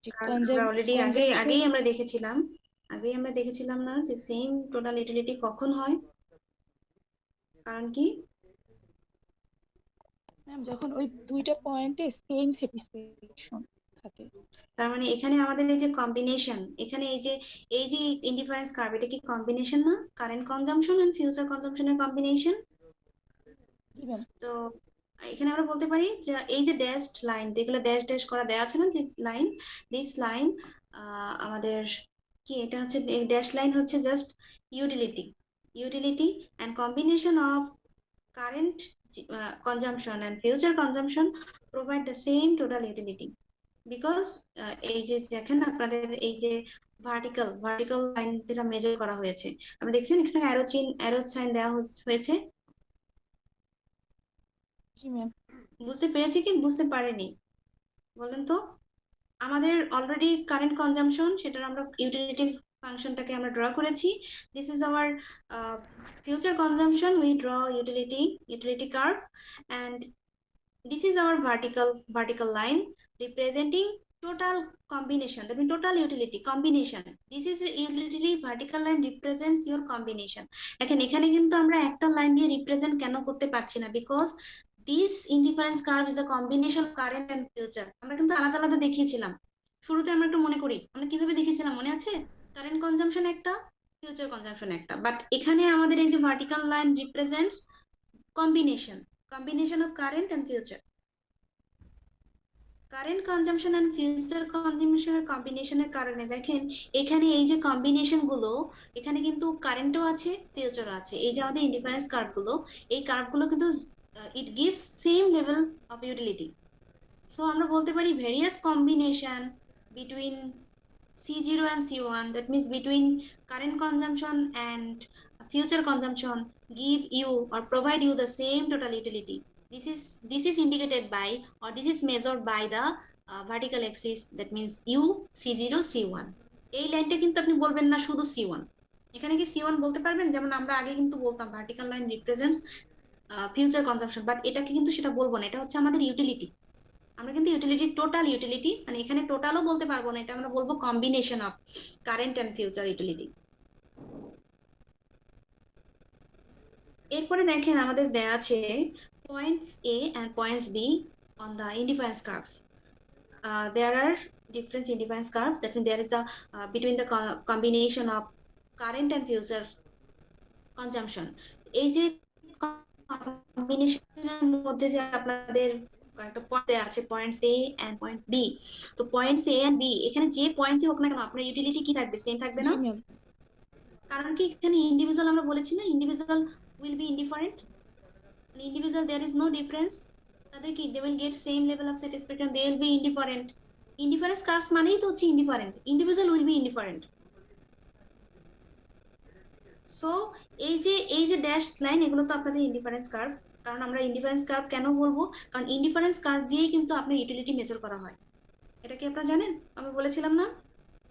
যে কারণ আমরা অলরেডি আগেই কনজাম্পশন আমরা দেখেছিলাম না যে সেম টোটাল ইউটিলিটি কখন হয়, কারণ কি? ম্যাম যখন ওই দুইটা পয়েন্টে সেম স্যাটিসফ্যাকশন থাকে। তার মানে এখানে আমাদের এই যে কম্বিনেশন, এখানে এই যে ইন্ডিফারেন্স কার্ভ, এটা কি কম্বিনেশন না? কারেন্ট কনজাম্পশন এন্ড ফিউচার কনজাম্পশনের কম্বিনেশন। জি ম্যাম। তো এখানে আমরা বলতে পারি যে এই যে ড্যাশড লাইন, যেগুলো ড্যাশ ড্যাশ করা দেওয়া আছে না লাইন, দিস লাইন আমাদের কি, এটা হচ্ছে ড্যাশ লাইন হচ্ছে just utility and combination of current consumption and future consumption provide the same total utility because এই যে দেখেন আপনাদের এই যে ভার্টিক্যাল লাইন যেটা মেজার করা হয়েছে, আমরা দেখছেন এখানে অ্যারো সাইন দেওয়া হয়েছে। জি ম্যাম। বুঝতে পেরেছি কি বুঝতে পারেনি বলেন তো? আমাদের অলরেডি কারেন্ট কনজাম্পশন, সেটার আমরা ইউটিলিটি ফাংশনটাকে আমরা ড্র করেছি। This is our future consumption, we draw utility curve, and this is our vertical line representing total combination, that means total utility combination. This is a utility vertical line represents your combination. এখানে কিন্তু আমরা একটা লাইন দিয়ে রিপ্রেজেন্ট কেন করতে পারছি না? Because this indifference curve is a combination of current and future. আমরা কিন্তু আলাদা আলাদা দেখিয়েছিলাম শুরুতে, আমরা একটু মনে করি আমরা কিভাবে দেখিয়েছিলাম, মনে আছে? কারেন্ট কনজাম্পশন একটা, ফিউচার কনজাম্পশন একটা, বাট এখানে আমাদের এই যে vertical line represents combination of current and future. Current consumption and future কনজাম্পশনের কম্বিনেশনের কারণে দেখেন এখানে এই যে কম্বিনেশন গুলো, এখানে কিন্তু কারেন্টও আছে, ফিউচারও আছে। এই যে আমাদের ইন্ডিফারেন্স কার্ভ গুলো, এই কার্ভ গুলো কিন্তু it gives same level of utility. So আমরা বলতে পারি various combination between C0 and C1, that means between current consumption and future consumption, give you or provide you the same total utility. This is indicated by, or this is measured by the vertical axis, that means U C0 C1. এই লাইনটা কিন্তু আপনি বলবেন না শুধু C1, এখানে কি C1 বলতে পারবেন? যেমন আমরা আগে কিন্তু বলতাম vertical line represents future consumption, but এটা কিন্তু সেটা বলবো না, এটা হচ্ছে আমাদের ইউটিলিটি। আমরা কিন্তু টোটাল ইউটিলিটি, মানে এখানে টোটালও বলতে পারবো না, এটা আমরা বলবো combination of current and future utility. এরপরে দেখেন আমাদের দেয়া আছে points A and points B on the indifference curves. there are different indifference curves, that means there is the between the combination of current and future consumption. এই যে কম্বিনেশনের মধ্যে যে আপনাদের একটা পয়েন্ট আছে points A and points B, তো পয়েন্টস এ এন্ড বি, এখানে যে পয়েন্টসই হোক না কেন আপনার ইউটিলিটি কি থাকবে? সেম থাকবে না? জি ম্যাম। কারণ কি এখানে ইন্ডিভিজুয়াল, আমরা বলেছি না individual will be indifferent, individual there is no difference, তাদের কি they will get same level of satisfaction, they will be indifferent. Indifference curves মানেই তো হচ্ছে indifferent, individual will be indifferent. So এই যে ড্যাশ লাইন, এগুলো তো আপনাদের ইন্ডিফারেন্স কার্ভ। কারণ আমরা ইন্ডিফারেন্স কার্ভ কেন বলবো? কারণ ইন্ডিফারেন্স কার্ভ দিয়েই কিন্তু আপনার ইউটিলিটি মেজার করা হয়। এটা কি আপনারা জানেন? আমরা বলেছিলাম না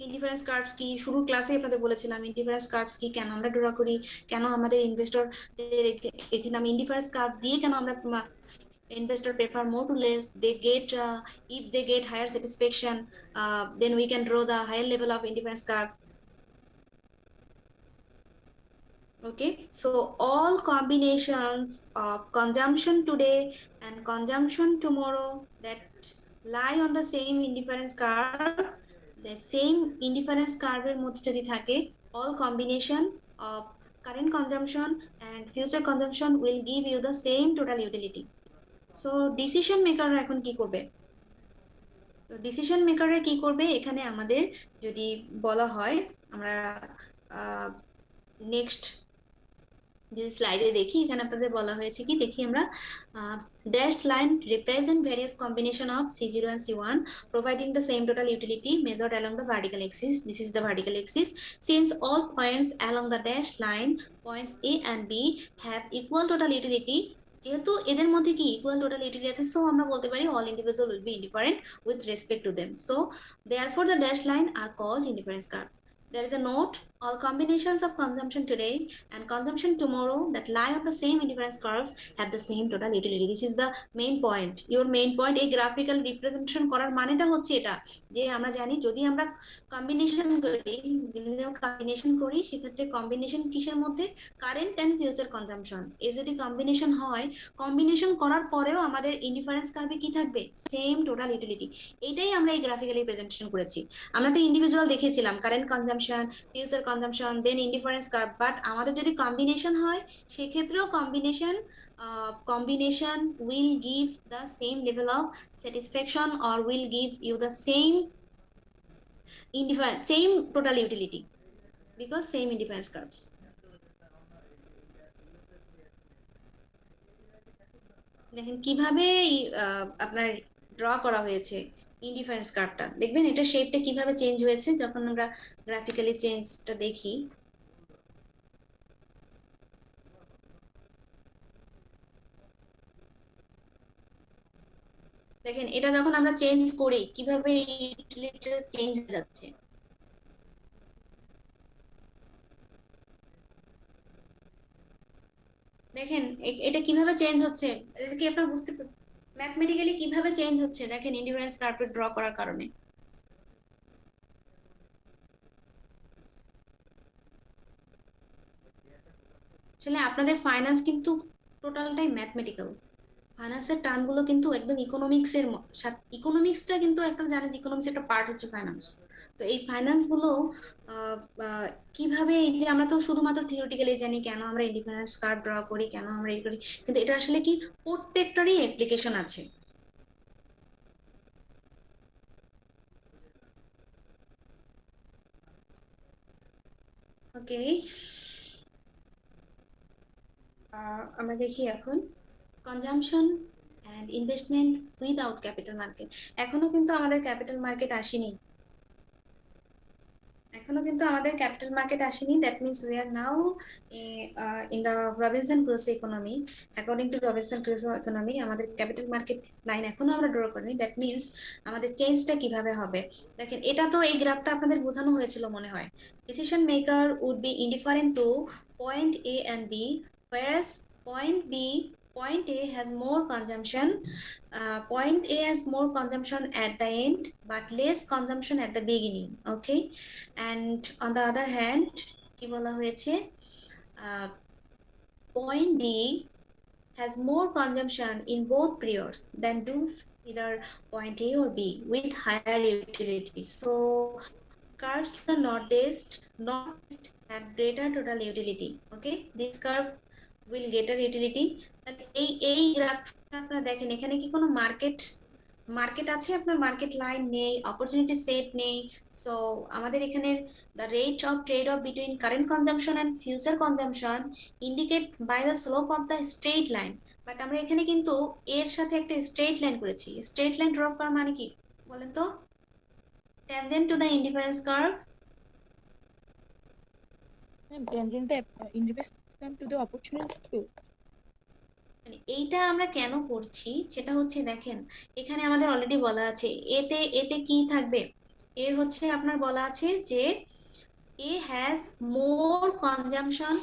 ইন্ডিফারেন্স কার্ভস কি, শুরুর ক্লাসে আপনাদের বলেছিলাম ইন্ডিফারেন্স কার্ভস কি, কেন আমরা ড্র করি, কেন আমাদের ইনভেস্টরদের এখানে আমি ইন্ডিফারেন্স কার্ভ দিয়ে কেন আমরা investor prefer more to less, they get if they get higher satisfaction, then we can draw the higher level of indifference curve. Okay, so all combinations of consumption today and consumption tomorrow that lie on the same indifference curve, the same indifference curve এর মধ্যে যদি থাকে, all combination of current consumption and future consumption will give you the same total utility. So decision মেকাররা এখন কি করবে? ডিসিশন মেকাররা কি করবে এখানে আমাদের যদি বলা হয়, আমরা নেক্সট যে স্লাইডে দেখি এখানে আপনাদের বলা হয়েছে কি দেখি আমরা dashed line represent various combination of C0 and C1 providing the same total utility measured along the vertical axis. This is the vertical axis. Since all points along the dashed line, points A and B have equal total utility, যেহেতু এদের মধ্যে কি ইকুয়াল টোটাল ইউটিলিটি আছে, সো আমরা বলতে পারি all individual will be indifferent with respect to them. So therefore the dashed line are called indifference curves. There is a note: all combinations of consumption today and consumption tomorrow that lie on the same indifference curves have the same total utility. This is the main point. Your main point. এই গ্রাফিক্যাল রিপ্রেজেন্টেশন করার মানেটা হচ্ছে এটা যে আমরা জানি যদি আমরা কম্বিনেশন করি সেক্ষেত্রে কম্বিনেশন কিসের মধ্যে, কারেন্ট এন্ড ফিউচার কনজাম্পশন, এর যদি কম্বিনেশন হয়, কম্বিনেশন করার পরেও আমাদের ইন্ডিফারেন্স কার্ভে কি থাকবে, সেম টোটাল ইউটিলিটি। এটাই আমরা এই গ্রাফিক্যালি প্রেজেন্টেশন করেছি। আমরা তো ইন্ডিভিজুয়াল দেখেছিলাম current consumption, future consumption, then indifference curve, but আমাদের যদি কম্বিনেশন হয় সেক্ষেত্রেও combination will give the same level of satisfaction or will give you the same total utility because same indifference curves. দেখেন কিভাবে আপনার ড্র করা হয়েছে ইন্ডিফারেন্স কার্ভটা, দেখবেন এটা শেপটা কিভাবে চেঞ্জ হয়েছে যখন আমরা গ্রাফিক্যালি চেঞ্জটা দেখি। দেখেন এটা যখন আমরা চেঞ্জ করি কিভাবে ইউটিলিটিটা চেঞ্জ হয়ে যাচ্ছে। দেখেন এটা কিভাবে চেঞ্জ হচ্ছে, এটা কি আপনারা বুঝতে ম্যাথমেটিক্যালি কিভাবে চেঞ্জ হচ্ছে দেখেন ইন্ডিফারেন্স কার্ভ ড্র করার কারণে। আসলে আপনাদের ফাইন্যান্স কিন্তু টোটালটাই ম্যাথমেটিক্যাল। ফাইন্যান্সের টার্মগুলো কিন্তু একদম ইকোনমিক্সের সাথে, ইকোনমিক্সটা কিন্তু একটা জানেন ইকোনমিক্স একটা পার্ট হচ্ছে ফাইন্যান্স। তো এই ফাইন্যান্স গুলো কিভাবে, এই যে আমরা তো শুধুমাত্র থিওরিটিক্যালি জানি কেন আমরা ইন্ডিফারেন্স কার্ভ ড্র করি, কেন আমরা এই করি, কিন্তু এটা আসলে কি প্রত্যেকটারই অ্যাপ্লিকেশন আছে। ওকে, আমরা দেখি এখন consumption and investment without capital market. এখনো কিন্তু আমাদের ক্যাপিটাল মার্কেট আসেনি, that means we are now in the Robinson Crusoe economy. According to Robinson Crusoe economy আমাদের ক্যাপিটাল মার্কেট লাইন এখনো আমরা ড্র করিনি। দ্যাট মিনস আমাদের চেঞ্জটা কিভাবে হবে, দেখেন এটা তো এই গ্রাফটা আপনাদের বোঝানো হয়েছিল মনে হয়। Decision maker would be indifferent to point A and B, whereas point A has more consumption, at the end but less consumption at the beginning. Okay, and on the other hand কি বলা হয়েছে, point D has more consumption in both periods than do either point A or B with higher utility. So curves to the northeast have greater total utility. Okay, this curve will greater utility. এই গ্রাফটা আপনারা দেখেন এখানে কি কোনো মার্কেট আছে, আপনার মার্কেট লাইন নেই, অপরচুনিটি সেট নেই। সো আমাদের এখানে the rate of trade-off between current consumption and future consumption indicate by the slope of the straight line. But আমরা এখানে কিন্তু এর সাথে একটা স্ট্রেট লাইন করেছি। স্ট্রেট লাইন ড্র করা মানে কি বলেন তো, tangent to the indifference curve. Tangent the indifference to the opportunity field. এইটা আমরা কেন করছি সেটা হচ্ছে দেখেন এখানে আমাদের অলরেডি বলা আছে এতে কি থাকবে, এর হচ্ছে আপনার বলা আছে যে A has more consumption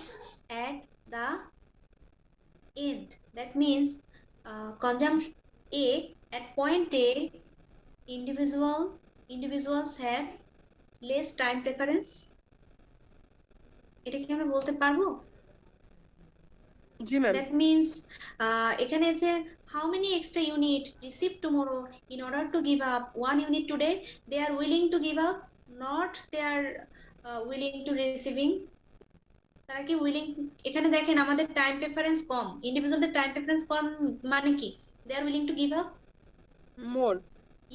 at the end. That means consumption A at point A, individuals have less time preference. এটা কি আমরা বলতে পারবো? জি ম্যাম। That means এখানে যে how many extra unit received tomorrow in order to give up 1 unit today, they are willing to give up, not they are willing to receiving. তারা কি উইলিং, এখানে দেখেন আমাদের টাইম প্রেফারেন্স কম, ইন্ডিভিজুয়ালদের টাইম প্রেফারেন্স কম মানে কি, they are willing to give up more.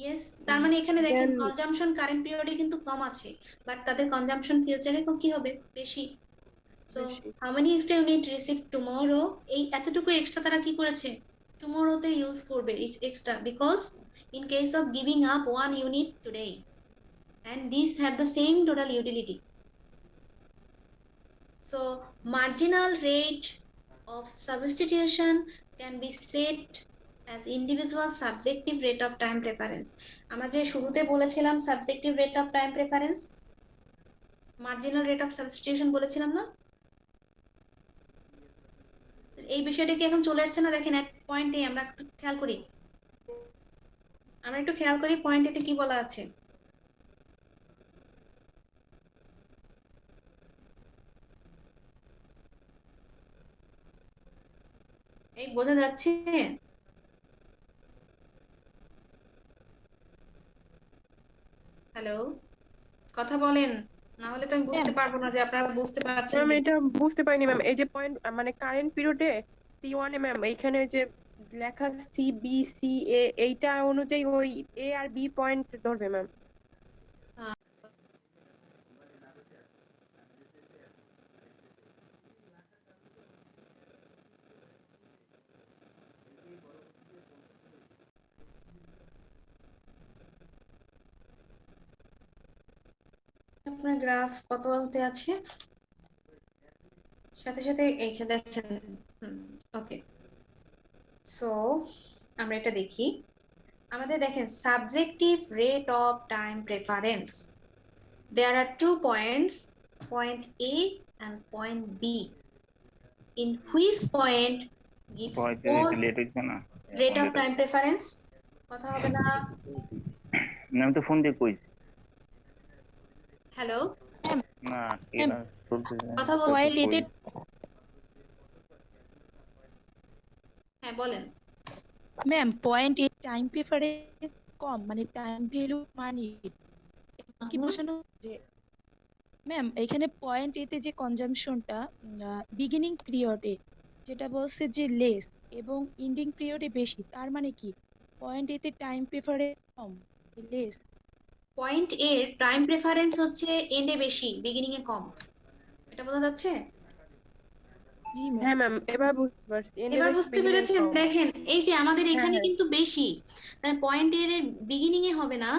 Yes, তার মানে এখানে দেখেন কনজাম্পশন কারেন্ট পিরিয়ডে কিন্তু কম আছে, বাট তাদের কনজাম্পশন ফিউচারে কি হবে বেশি। সো বেশি। How many extra unit receive tomorrow, এই এতটুকু এক্সট্রা তারা কি করেছে টুমরোতে ইউজ করবে extra, because in case of giving up 1 unit today and these have the same total utility. So marginal rate of substitution can be set as individual subjective rate of time preference. আমরা যে শুরুতে বলেছিলাম subjective rate of time preference, marginal rate of substitution বলেছিলাম না, এই বিষয়টা কি এখন চলে আসছে না? দেখেন এক পয়েন্টে আমরা একটু খেয়াল করি, পয়েন্টেতে কি বলা আছে। এই বোঝা যাচ্ছে? হ্যালো, কথা বলেন, না হলে তো আমি বুঝতে পারবো না যে আপনারা বুঝতে পারছেন ম্যাম কি। এটা বুঝতে পারিনি ম্যাম, এই যে পয়েন্ট মানে কারেন্ট পিরিয়ডে C1 এ ম্যাম এইখানে যে লেখা CBCA এইটা অনুযায়ী ওই A আর B পয়েন্ট ধরবে ম্যাম। আপনার গ্রাফ কত বলতে আছে, সাথে সাথে এই যে দেখেন। ওকে, সো আমরা এটা দেখি, আমাদের দেখেন subjective rate of time preference, there are 2 points, point A and point B, in which point gives more rate of time preference। কথা হবে না? আমি তো ফোন দিয়ে কইছি হ্যালো, না কথা পয়েন্ট বলছি, এতে হ্যাঁ বলেন। Ma'am point A time preference কম, মানে টাইম ভ্যালু মানে কি বোঝানো যে ম্যাম এখানে পয়েন্ট এতে যে কনজাম্পশনটা বিগিনিং পিরিয়ডে যেটা বলছে যে লেস এবং এন্ডিং পিরিয়ডে বেশি, তার মানে কি পয়েন্ট এতে টাইম প্রেফারেন্স কম লেস। পয়েন্ট এর টাইম প্রেফারেন্স হচ্ছে এন্ডে বেশি, বিগিনিং এ কম, এটা বোঝা যাচ্ছে? জি ম্যাম। হ্যাঁ ম্যাম এবার বুঝতে পারছি, এবার বুঝতে পেরেছেন? দেখেন এই যে আমাদের এখানে হ্যাঁ। কিন্তু বেশি, তার পয়েন্ট এর বিগিনিং এ হবে না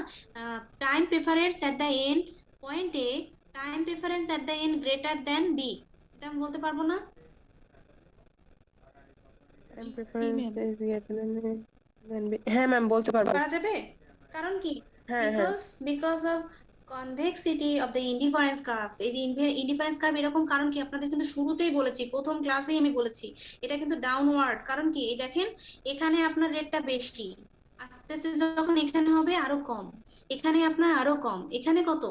time preference at the end, point A time preference at the end greater than B, এটা আমি বলতে পারবো না? হ্যাঁ ম্যাম বলতে পারবো। পারা যাবে, কারণ কি হ্যাঁ হ্যাঁ because of convexity of the indifference curves। এই যে ইন্ডিফারেন্স কার্ভ এরকম কারণ কি আপনাদের কিন্তু শুরুতেই বলেছি, প্রথম ক্লাসেই আমি বলেছি এটা কিন্তু ডাউনওয়ার্ড। কারণ কি এই দেখেন এখানে আপনার রেটটা বেশি, আস্তে আস্তে যখন এখানে হবে আরো কম, এখানে আপনার আরো কম, এখানে কত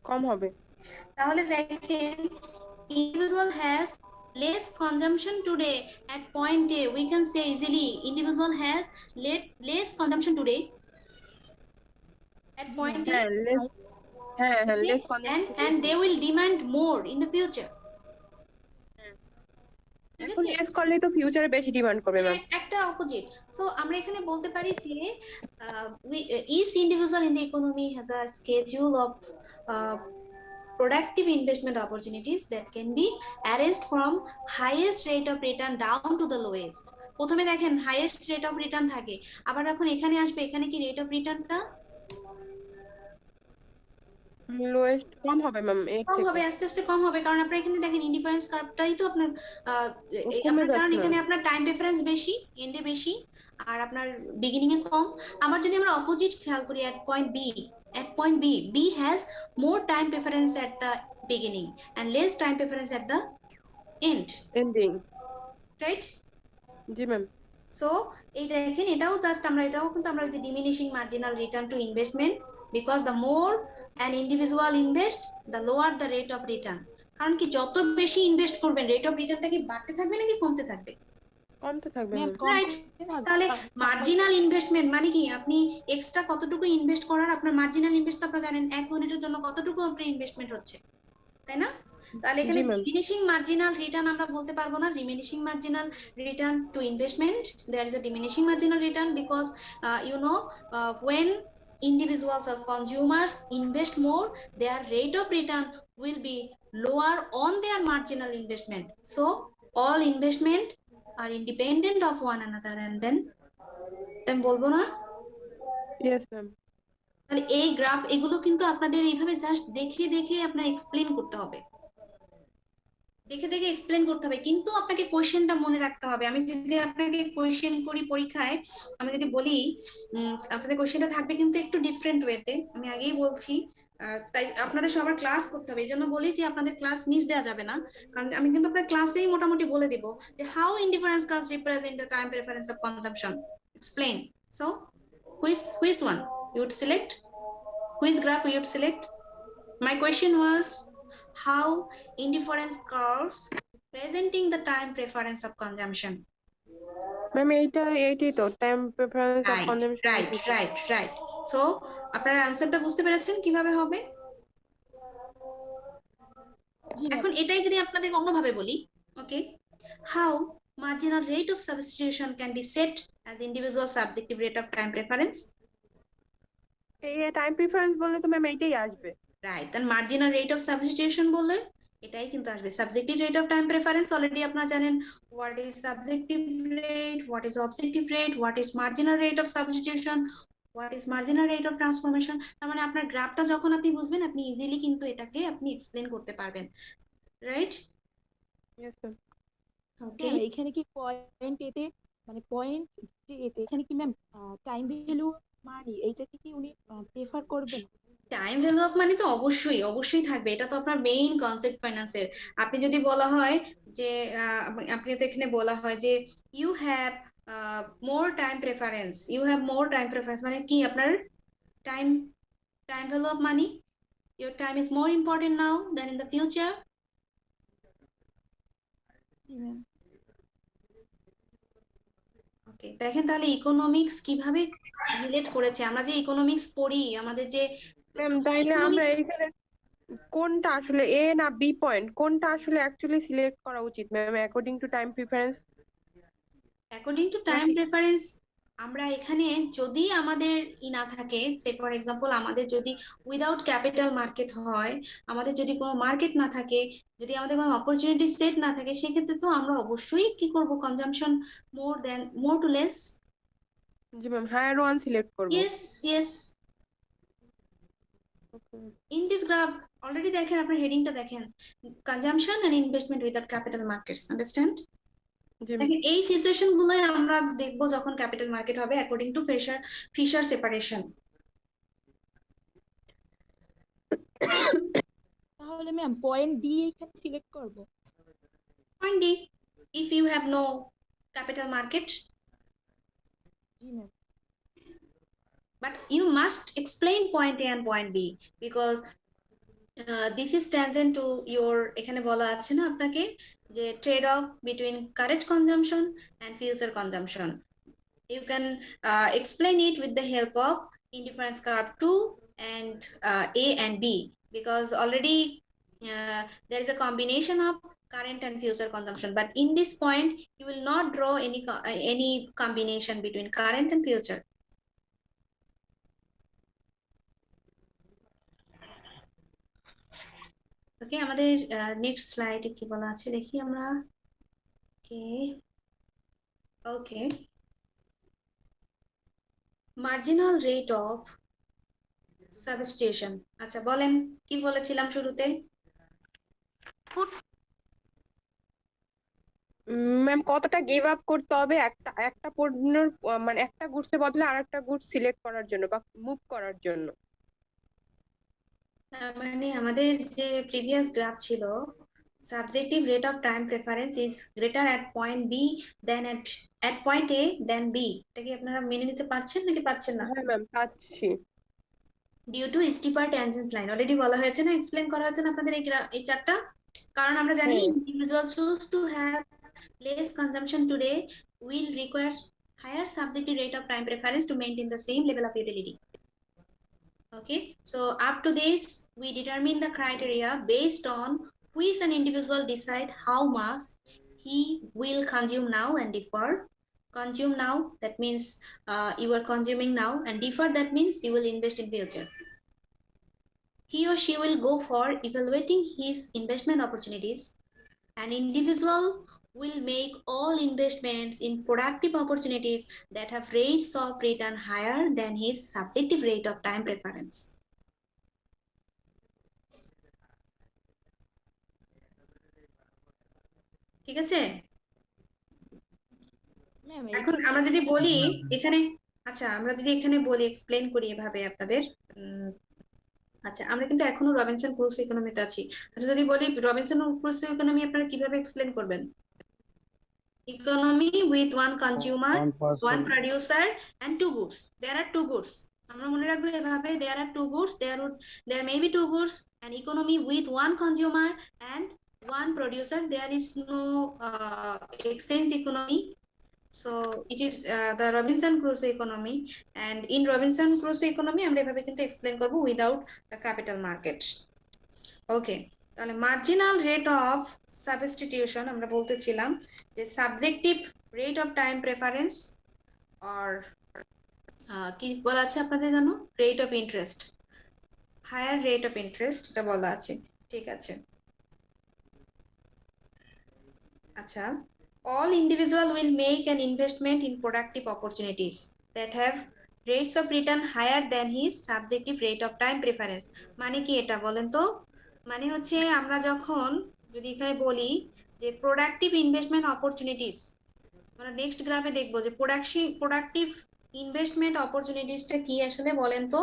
কম হবে। তাহলে দেখেন individual has less consumption today at point A, we can say easily individual has less consumption today at point A, হ্যাঁ লেস, হ্যাঁ হ্যাঁ less and they will demand more in the future। এখন লেস করলে তো ফিউচারে বেশি ডিমান্ড করবে ম্যাম। একটা অপোজিট, সো আমরা এখানে বলতে পারি যে each individual in the economy has a schedule of productive investment opportunities that can be arranged from highest rate of return down to the lowest। প্রথমে দেখেন হাইয়েস্ট রেট অফ রিটার্ন থাকে, আবার এখন এখানে আসবে, এখানে কি রেট অফ রিটার্নটা লোয়েস্ট কম হবে ম্যাম, কম হবে, আস্তে আস্তে কম হবে, কারণ আপনার এখানে দেখেন ইন্ডিফারেন্স কার্ভটাই তো আপনার কারণ এখানে আপনার টাইম ডিফারেন্স বেশি, এন্ডে বেশি, আর আপনার বিগিনিং এ কম। আবার যদি আমরা অপোজিট খেয়াল করি at point B, B has more time preference at the beginning and less time preference at the end, ending. right? G ma'am. So এই দেখেন এটাও কিন্তু আমরা diminishing marginal return to investment, because the more an individual invest the lower the rate of return. কারণ কি যত বেশি ইনভেস্ট করবেন রেট অফ রিটার্নটা কি বাড়তে থাকবে নাকি কমতে থাকবে? কমতে থাকবে ম্যাম ম্যাম। রাইট, তাহলে মার্জিনাল ইনভেস্টমেন্ট মানে কি আপনি এক্সট্রা কতটুকু ইনভেস্ট করার, আপনার মার্জিনাল ইনভেস্ট তো আপনারা জানেন 1 ইউনিটের জন্য কতটুকু আপনার ইনভেস্টমেন্ট হচ্ছে, তাই না? তাহলে এখানে জি ম্যাম। ডিমিনিশিং মার্জিনাল রিটার্ন আমরা বলতে পারবো না, diminishing marginal return to investment. There is a diminishing marginal return because when individuals or consumers invest more, their rate of return will be lower on their marginal investment. So all investment are independent of one another, and then বলবো না? Yes ma'am. তাহলে এই গ্রাফ এগুলো কিন্তু আপনাদের এইভাবে জাস্ট দেখে দেখে আপনার এক্সপ্লেন করতে হবে, দেখে দেখে এক্সপ্লেন করতে হবে, কিন্তু আপনাকে কোশ্চেনটা মনে রাখতে হবে। আমি যদি আপনাকে কোশ্চেন করি পরীক্ষায়, আমি যদি বলি আপনাদের কোশ্চেনটা থাকবে কিন্তু একটু ডিফারেন্ট ওয়েতে, আমি আগেই বলছি। তাই আপনাদের সবার ক্লাস করতে হবে, এই জন্য বলি যে আপনাদের ক্লাস মিস দেওয়া যাবে না, কারণ আমি কিন্তু আপনার ক্লাসেই মোটামুটি বলে দিব যে how indifference curves represent the time preference of consumption, explain. So which one you would select, which graph you would select? My question was how indifference curves presenting the time preference of consumption. Ma'am এইটাই তো time preference of Right, consumption. right. So আপনারা অ্যানসারটা বুঝতে পেরেছেন কিভাবে হবে? জি ম্যাম। এখন এটাই যদি আপনাদের অন্যভাবে বলি, ওকে, how marginal rate of substitution can be set as individual subjective rate of time preference. এই টাইম প্রেফারেন্স বললে তো ম্যাম এইটাই আসবে। Right, then marginal rate of substitution বললে এটাই কিন্তু আসবে। Subjective rate of time preference already আপনারা জানেন, what is subjective rate, what is objective rate, what is marginal rate of substitution, what is marginal rate of transformation. তার মানে আপনার গ্রাফটা যখন আপনি বুঝবেন, আপনি ইজিলি কিন্তু এটাকে আপনি এক্সপ্লেন করতে পারবেন, right? Yes ma'am. Okay, ma'am এখানে কি পয়েন্ট এতে মানে পয়েন্ট যে এতে এখানে কি ম্যাম টাইম ভ্যালু মানি এইটাকে কি উনি প্রেফার করবেন? টাইম ভ্যালু অফ মানি তো অবশ্যই থাকবে, এটা তো আপনার মেইন কনসেপ্ট ফাইন্যান্সের। আপনি যদি বলা হয় যে আপনি তো এখানে বলা হয় যে you have more time preference, মানে কি আপনার time value of money, your time is more important now than in the future. ওকে, দেখেন তাহলে ইকোনমিক্স কিভাবে রিলেট করেছে। আমরা যে ইকোনমিক্স পড়ি, আমাদের যে ম্যাম তাইলে আমরা এইখানে কোনটা আসলে এ না বি পয়েন্ট, কোনটা আসলে অ্যাকচুয়ালি সিলেক্ট করা উচিত ma'am according to time preference? According to time preference আমরা এখানে যদি আমাদের না থাকে, সে ফর এক্সাম্পল আমাদের যদি উইদাউট ক্যাপিটাল মার্কেট হয়, আমাদের যদি কোনো মার্কেট না থাকে, যদি আমাদের কোনো অপরচুনিটি সেট না থাকে, সেক্ষেত্রে তো আমরা অবশ্যই কি করব, কনজাম্পশন মোর টু লেস। জি ম্যাম, হায়ার ওয়ান সিলেক্ট করব। Yes. In this graph already দেখেন, আপনার হেডিংটা দেখেন, consumption and investment without capital markets, understand? দেখেন এই সিচুয়েশন গুলোই আমরা দেখবো যখন ক্যাপিটাল মার্কেট হবে, অ্যাকর্ডিং টু ফিশার সেপারেশন। তাহলে ম্যাম পয়েন্ট ডি এখানে সিলেক্ট করব। Point D, if you have no capital market. জি ma'am. But you must explain point A and point B because this is tangent to your, এখানে বলা আছে না আপনাকে যে trade off between current consumption and future consumption. You can explain it with the help of indifference curve 2 and A and B, because already there is a combination of current and future consumption, but in this point you will not draw any combination between current and future. ওকে, আমাদের নেক্সট স্লাইডে কি বলা আছে দেখি আমরা। ওকে, মার্জিনাল রেট অফ সাবস্টিটিউশন। আচ্ছা বলেন, কি বলেছিলাম শুরুতে? ম্যাম কতটা গিভ আপ করতে হবে একটা পণ্যের মানে একটা গুডসের বদলে আরেকটা গুডস সিলেক্ট করার জন্য বা মুভ করার জন্য? মানে আমাদের যে প্রিভিয়াস গ্রাফ ছিল, subjective rate of time preference is greater at point B then at point A then B. এটা কি আপনারা মেনে নিতে পারছেন নাকি পারছেন না? হ্যাঁ ম্যাম পাচ্ছি। Due to steeper tangent line, already বলা হয়েছে না, এক্সপ্লেন করা হয়েছে না আপনাদের এই চারটা। কারণ আমরা জানি individuals choose to have less consumption today will require higher subjective rate of time preference to maintain the same level of utility. Okay, so up to this we determine the criteria based on which an individual decide how much he will consume now and defer. Consume now, that means you are consuming now, and defer, that means you will invest in future. He or she will go for evaluating his investment opportunities. An individual will make all investments in productive opportunities that have rates of return higher than his subjective rate of time preference. ঠিক আছে? ম্যাম এখন আমরা যদি বলি এখানে, আচ্ছা আমরা যদি এখানে বলি, এক্সপ্লেন করি এভাবে আপনাদের। আচ্ছা, আমরা কিন্তু এখনো রবিনসন ক্রুসো ইকোনমিতে আছি। আচ্ছা, যদি বলি রবিনসন ক্রুসো ইকোনমি আপনারা কিভাবে এক্সপ্লেন করবেন? Economy with one consumer, one producer, and two goods. There are two goods. আমরা মনে রাখবো এভাবে, there are two goods. There may be two goods. An economy with one consumer and one producer. There is no exchange economy. So it is the Robinson Crusoe economy, and in Robinson Crusoe economy আমরা এভাবে কিন্তু এক্সপ্লেন করব without the capital market. Okay, তাহলে মার্জিনাল রেট অফ সাবস্টিটিউশন আমরা বলতেছিলাম যে subjective rate of time preference or কি বলা আছে আপনাদের জানো, rate of interest, higher rate of interest এটা বলা আছে। ঠিক আছে, আচ্ছা, all individual will make an investment in productive opportunities that have rates of return higher than his subjective rate of time preference. মানে কি এটা বলেন তো? মানে হচ্ছে আমরা যখন যদি এখানে বলি যে প্রোডাক্টিভ ইনভেস্টমেন্ট অপরচুনিটিস, আমরা নেক্সট গ্রাফে দেখবো যে প্রোডাক্টিভ ইনভেস্টমেন্ট অপরচুনিটিসটা কি আসলে বলেন তো?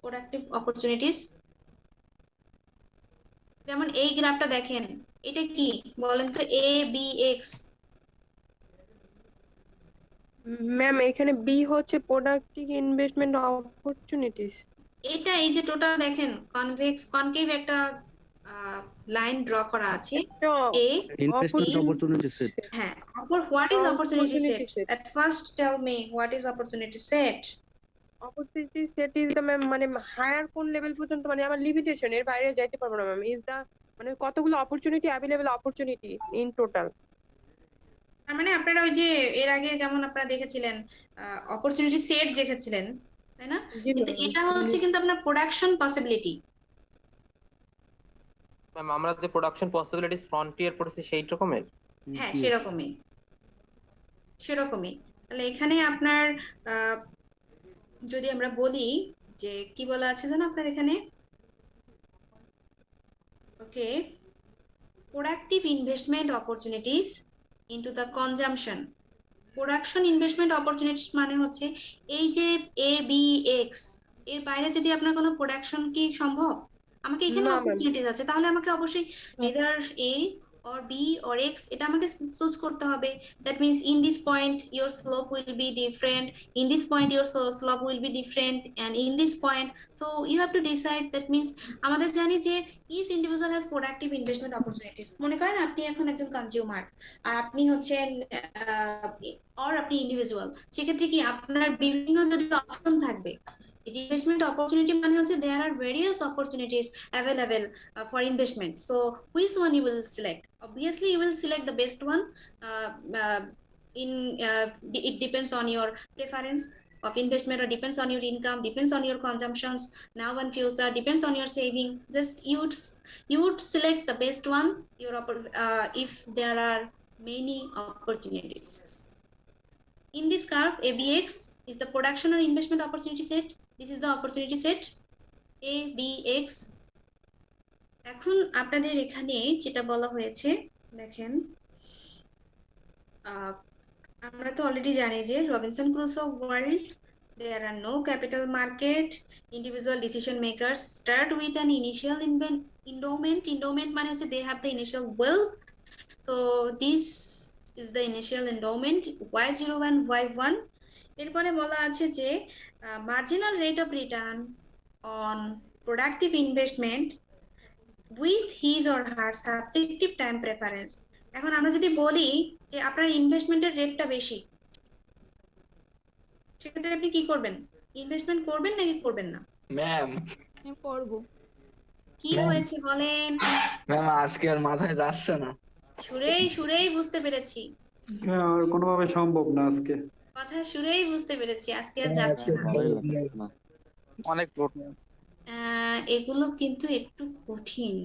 প্রোডাক্টিভ অপরচুনিটিস, যেমন এই গ্রাফটা দেখেন, এটা কি বলেন তো? ABX। ম্যাম এখানে বি হচ্ছে প্রোডাক্টিভ ইনভেস্টমেন্ট অপরচুনিটিস। এটা এই যে টোটাল দেখেন কনভেক্স কনকেভ একটা লাইন ড্র করা আছে, এ ইনভেস্টমেন্ট অপরচুনিটি সেট। হ্যাঁ, what is opportunity Opportunity set? set. At first tell me what is opportunity set? Opportunity set is the ma'am মানে হায়ার কোন লেভেল পর্যন্ত, মানে আমার লিমিটেশন এর বাইরে যাইতে পারবো না ম্যাম। ইজ দ্য মানে কতগুলো opportunity available opportunity in total. তার মানে আপনারা ওই যে এর আগে যেমন আপনারা দেখেছিলেন অপরচুনিটি সেট দেখেছিলেন, তাই না? কিন্তু এটা হচ্ছে কিন্তু আপনার প্রোডাকশন পসিবিলিটি। ম্যাম আমরা যে প্রোডাকশন পসিবিলিটিস ফ্রন্টিয়ার পড়েছি সেই রকমের। হ্যাঁ, সেরকমই সেরকমই। তাহলে এখানে আপনার যদি আমরা বলি যে কি বলা আছে জানো আপনার এখানে, ওকে, productive investment opportunities into the consumption. Production investment opportunities মানে হচ্ছে এই যে ABX, এর বাইরে যদি আপনার কোনো প্রোডাকশন কি সম্ভব? আমাকে এখানে না, ma'am. অপরচুনিটিস আছে, তাহলে আমাকে অবশ্যই either A or B or X এটা আমাকে চুজ করতে হবে। That means in this point your slope will be different, in this point your slope will be different, and in this point, so you have to decide. That means আমাদের জানি যে each individual has productive investment opportunities. মনে করেন আপনি এখন একজন কনজিউমার আর আপনি হচ্ছেন আর আপনি ইন্ডিভিজুয়াল, সেক্ষেত্রে কি আপনার বিভিন্ন যদি অপশন থাকবে। ইনভেস্টমেন্ট অপরচুনিটি মানে হচ্ছে there are various opportunities available for investment, so which one you will select? Obviously you will select the best one. It depends on your preference of investment, or depends on your income, depends on your consumptions now and future, depends on your saving. Just you would select the best one if there are many opportunities. In this curve, ABX is the production or investment opportunity set. This is the opportunity set ABX. এখন আপনাদের এখানে যেটা বলা হয়েছে দেখেন, আমরা তো অলরেডি জানি যে Robinson Crusoe world, there are no capital market, individual decision makers start with an initial endowment. Endowment মানে হচ্ছে they have the initial wealth, so this is the initial endowment Y01 Y1. এরপরে বলা আছে যে marginal rate of return on productive investment with his or her subjective time preference. এখন আমরা যদি বলি যে আপনার ইনভেস্টমেন্টের রেটটা বেশি, সেক্ষেত্রে আপনি কি করবেন? ইনভেস্টমেন্ট করবেন নাকি করবেন না? ম্যাম করব। কি ম্যাম হয়েছে বলেন? ম্যাম আজকে আর মাথায় যাচ্ছে না। সুরেই সুরেই বুঝতে পেরেছি, আর কোনোভাবে সম্ভব না আজকে। কথা সুরেই বুঝতে পেরেছি আজকে আর ম্যাম, যাচ্ছে আজকে না। ভালোই ভালো লাগছে নেই। না, অনেক লোড। এগুলো কিন্তু একটু কঠিন।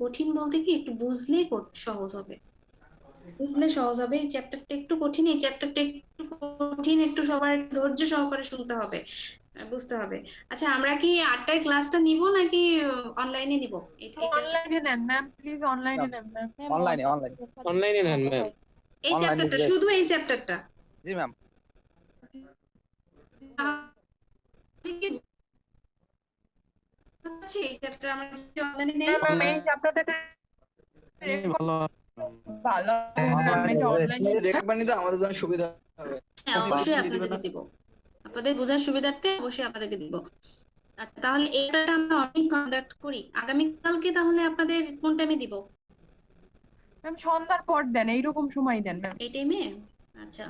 কঠিন বলতে কি, একটু বুঝলে সহজ হবে, বুঝলে সহজ হবে। এই চ্যাপ্টারটা একটু কঠিন, এই চ্যাপ্টারটা একটু কঠিন, একটু সবার ধৈর্য সহকারে শুনতে হবে, বুঝতে হবে। আচ্ছা, আমরা কি 8টায় ক্লাসটা নিব নাকি অনলাইনে নিব? এটা অনলাইনে নেন ম্যাম, প্লিজ অনলাইনে নেন ম্যাম। ম্যাম অনলাইনে অনলাইনে নেন ভালো ম্যাম। হয়। এই অনলাইনে চ্যাপ্টারটা, শুধু এই চ্যাপ্টারটা। জি ম্যাম। এই চ্যাপ্টার আমরা অনলাইনে নেই। ম্যাম এই চ্যাপ্টারটা ভালো ভালো হ্যাঁ, ম্যাম, এটা অনলাইনে আপনাদের রেকর্ড বানিয়ে তো আমাদের জন্য সুবিধা হবে। হ্যাঁ, অবশ্যই দিয়ে দিবে আপনাদেরকে না? দিব, আপনাদের বোঝার সুবিধার্থে অবশ্যই আপনাদেরকে দিব। আচ্ছা, তাহলে এটা আমরা অনলাইন কন্ডাক্ট করি আগামীকালকে। তাহলে আপনাদের কোন টাইমে দিব? ম্যাম সন্ধ্যার পর দেন, এইরকম সময় দেন ম্যাম। এই টাইমে? আচ্ছা।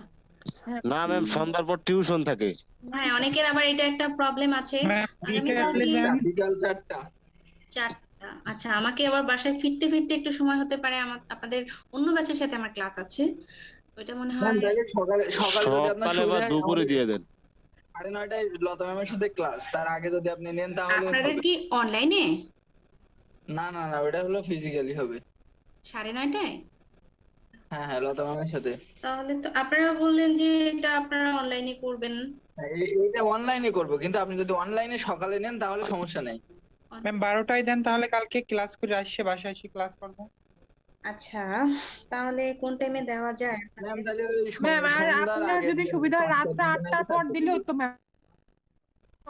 না ম্যাম, সন্ধ্যার পর টিউশন থাকে। হ্যাঁ, অনেকের আবার এটা একটা প্রবলেম আছে। আগামীকালকে বিকাল 4টা। 4টা। আচ্ছা, আমাকে আবার বাসায় ফিরতে ফিরতে একটু সময় হতে পারে, আপনাদের অন্য ব্যাচের সাথে আমার ক্লাস আছে, ওইটা মনে ম্যাম হয়। তাহলে সকালে সকালে যদি আপনার সকালে বা সুবিধা হয়, দুপুরে দিয়ে দেন। 9:30টায় লতা ম্যামের সাথে ক্লাস, তার আগে যদি আপনি নেন তাহলে আপনাদের হবে। কি অনলাইনে? না না না, ওটা হলো ফিজিক্যালি হবে। 9:30টায়? হ্যাঁ হ্যাঁ, লতা ম্যামের সাথে। তাহলে তো আপনারা বললেন যে এটা আপনারা অনলাইনে করবেন। হ্যাঁ, এটা অনলাইনে করব, কিন্তু আপনি যদি অনলাইনে সকালে নেন তাহলে সমস্যা নেই। ম্যাম 12টায় দেন, তাহলে কালকে ক্লাস করে আসছে বাসায় এসে ক্লাস করবো। আচ্ছা, তাহলে কোন টাইমে দেওয়া যায়? ম্যাম তাহলে ওই ম্যাম আর সন্ধ্যার আপনার আগে যদি দিয়ে সুবিধা হয় 5টা রাত্রে দিন আগে 8টার পর 4টা দিলে দিন। হতো ম্যাম,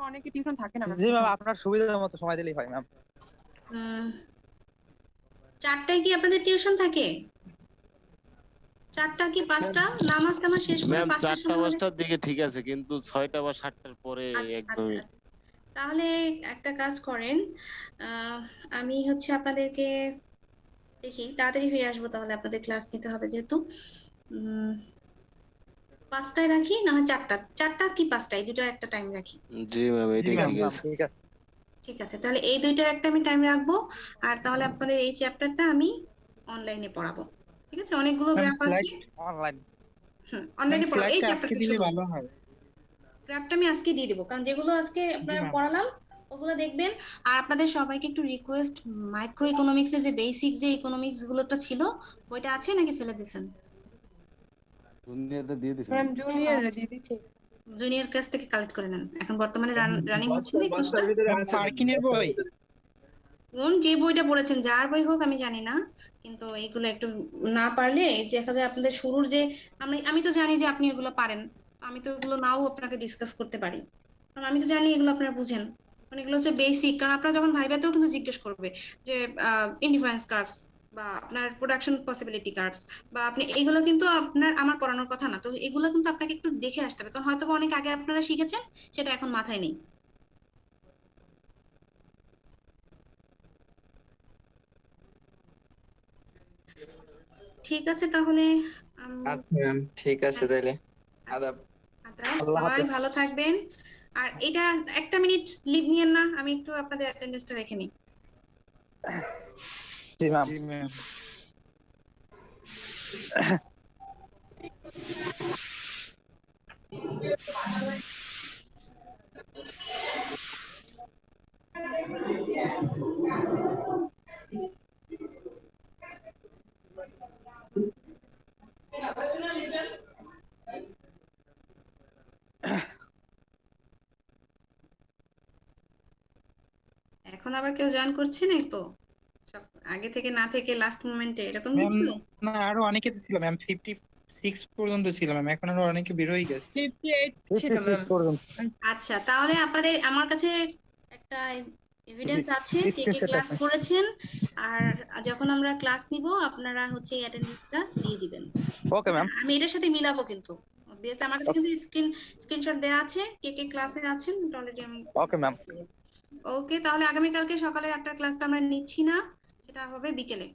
অনেকে টিউশন থাকে না জি ম্যাম। ম্যাম, আপনার সুবিধার মতো সময় দিলেই হয় ম্যাম। উম, 4টায় কি আপনাদের টিউশন থাকে? 4টা কি 5টা? নামাজ টামাজ শেষ করে ম্যাম 5টার 4টা সময় হলে? 5টার দিকে ঠিক আছে, কিন্তু 6টা বা 7টার পরে আচ্ছা আচ্ছা একদমই। আচ্ছা। তাহলে একটা কাজ করেন, আহ, আমি হচ্ছে আপনাদেরকে দেখি তাড়াতাড়ি ফিরে আসবো, তাহলে আপনাদের ক্লাস নিতে হবে যেহেতু। 5টায় রাখি না হয় 4টা? 4টা কি 5টা, এই দুটোর একটা টাইম রাখি। জি ম্যাম, এটাই ম্যাম। ঠিক ম্যাম আছে। ঠিক আছে। ঠিক আছে, তাহলে এই দুইটার একটা আমি টাইম রাখবো। আর তাহলে আপনাদের এই চ্যাপ্টারটা আমি অনলাইনে পড়াবো। ঠিক আছে, অনেকগুলো ম্যাম গ্রাফ আছে। Slide online. হুম, ম্যাম অনলাইনে পড়াবো এই স্লাইডটা আজকে চ্যাপ্টারটা দিলে শুধু। ভালো হয়। গ্রাফটা আমি আজকে দিয়ে দেবো, কারণ যেগুলো আজকে জি আপনারা ম্যাম। পড়ালাম ওগুলো দেখবেন। আর আপনাদের সবাইকে একটু রিকোয়েস্ট, মাইক্রো ইকোনমিক্স এর যে বেসিক যে ইকোনমিক্স গুলোটা ছিল, বইটা আছে নাকি ফেলে দিয়েছেন? জুনিয়রদের দিয়ে দিছেন। ম্যাম ম্যাম জুনিয়র আছে, দিদি। আছে। জুনিয়র কাছ থেকে কালেক্ট করে নেন, এখন বর্তমানে রানিং হচ্ছে বস্তার না এই কোর্সটা। বস্তার ভিতরে ম্যাম আছে। পার্কিনের বই। কোন যে বইটা পড়েছেন, যার বই হোক আমি জানি না, কিন্তু এইগুলো একটু না পারলে এই যে দেখা যায় আপনাদের শুরুর যে, আমি তো জানি যে আপনি এগুলো পারেন, আমি তো এগুলো নাও আপনাকে ডিসকাস করতে পারি, কারণ আমি তো জানি এগুলো আপনারা বুঝেন। মানে এগুলো হচ্ছে বেসিক, কারণ আপনারা যখন ভাইভাতেও কিন্তু জিজ্ঞেস করবে যে ইনডিফারেন্স কার্ভস বা আপনার প্রোডাকশন পসিবিলিটি কার্ভস, বা আপনি এগুলো কিন্তু আপনার আমার পড়ানোর কথা না, তো এগুলো কিন্তু আপনাকে একটু দেখে আসতে হবে, কারণ হয়তো বা অনেক আগে আপনারা শিখেছেন, সেটা এখন মাথায় নেই। ঠিক আছে তাহলে। আচ্ছা ম্যাম, ঠিক আছে তাহলে। আদাব। আদাব, আল্লাহ সবাই হাফেজ। ভালো থাকবেন। আর এটা একটা মিনিট লিভ নিয়েন না, আমি একটু আপনাদের অ্যাটেন্ডেন্সটা রেখে নিই। জি ম্যাম। জি ম্যাম। এখন আবার কেউ জয়েন করছে না তো? সব আগে থেকে না থেকে লাস্ট মোমেন্টে এরকম ম্যাম কিছু? না, আরো অনেকে তো ছিল ম্যাম, 56 পর্যন্ত ছিল ম্যাম, এখন আরো অনেকে বের হয়ে গেছে। 58 ছিল ম্যাম। 56 পর্যন্ত। আচ্ছা, তাহলে আপনাদের আমার কাছে একটা এভিডেন্স আছে কে কে স্ক্রিনশট ক্লাস আছে। করেছেন। আর যখন আমরা ক্লাস নিব আপনারা হচ্ছে এই অ্যাটেন্ডেন্সটা দিয়ে দিবেন। Okay ma'am. আমি এটার সাথে মিলাবো কিন্তু, বেশ আমার কাছে কিন্তু স্ক্রিনশট দেওয়া আছে কে কে ক্লাসে আছেন অলরেডি আমি। Okay ma'am. ওকে, তাহলে আগামীকালকে সকালে 8টার ক্লাসটা আমরা নিচ্ছি না, সেটা হবে বিকেলে।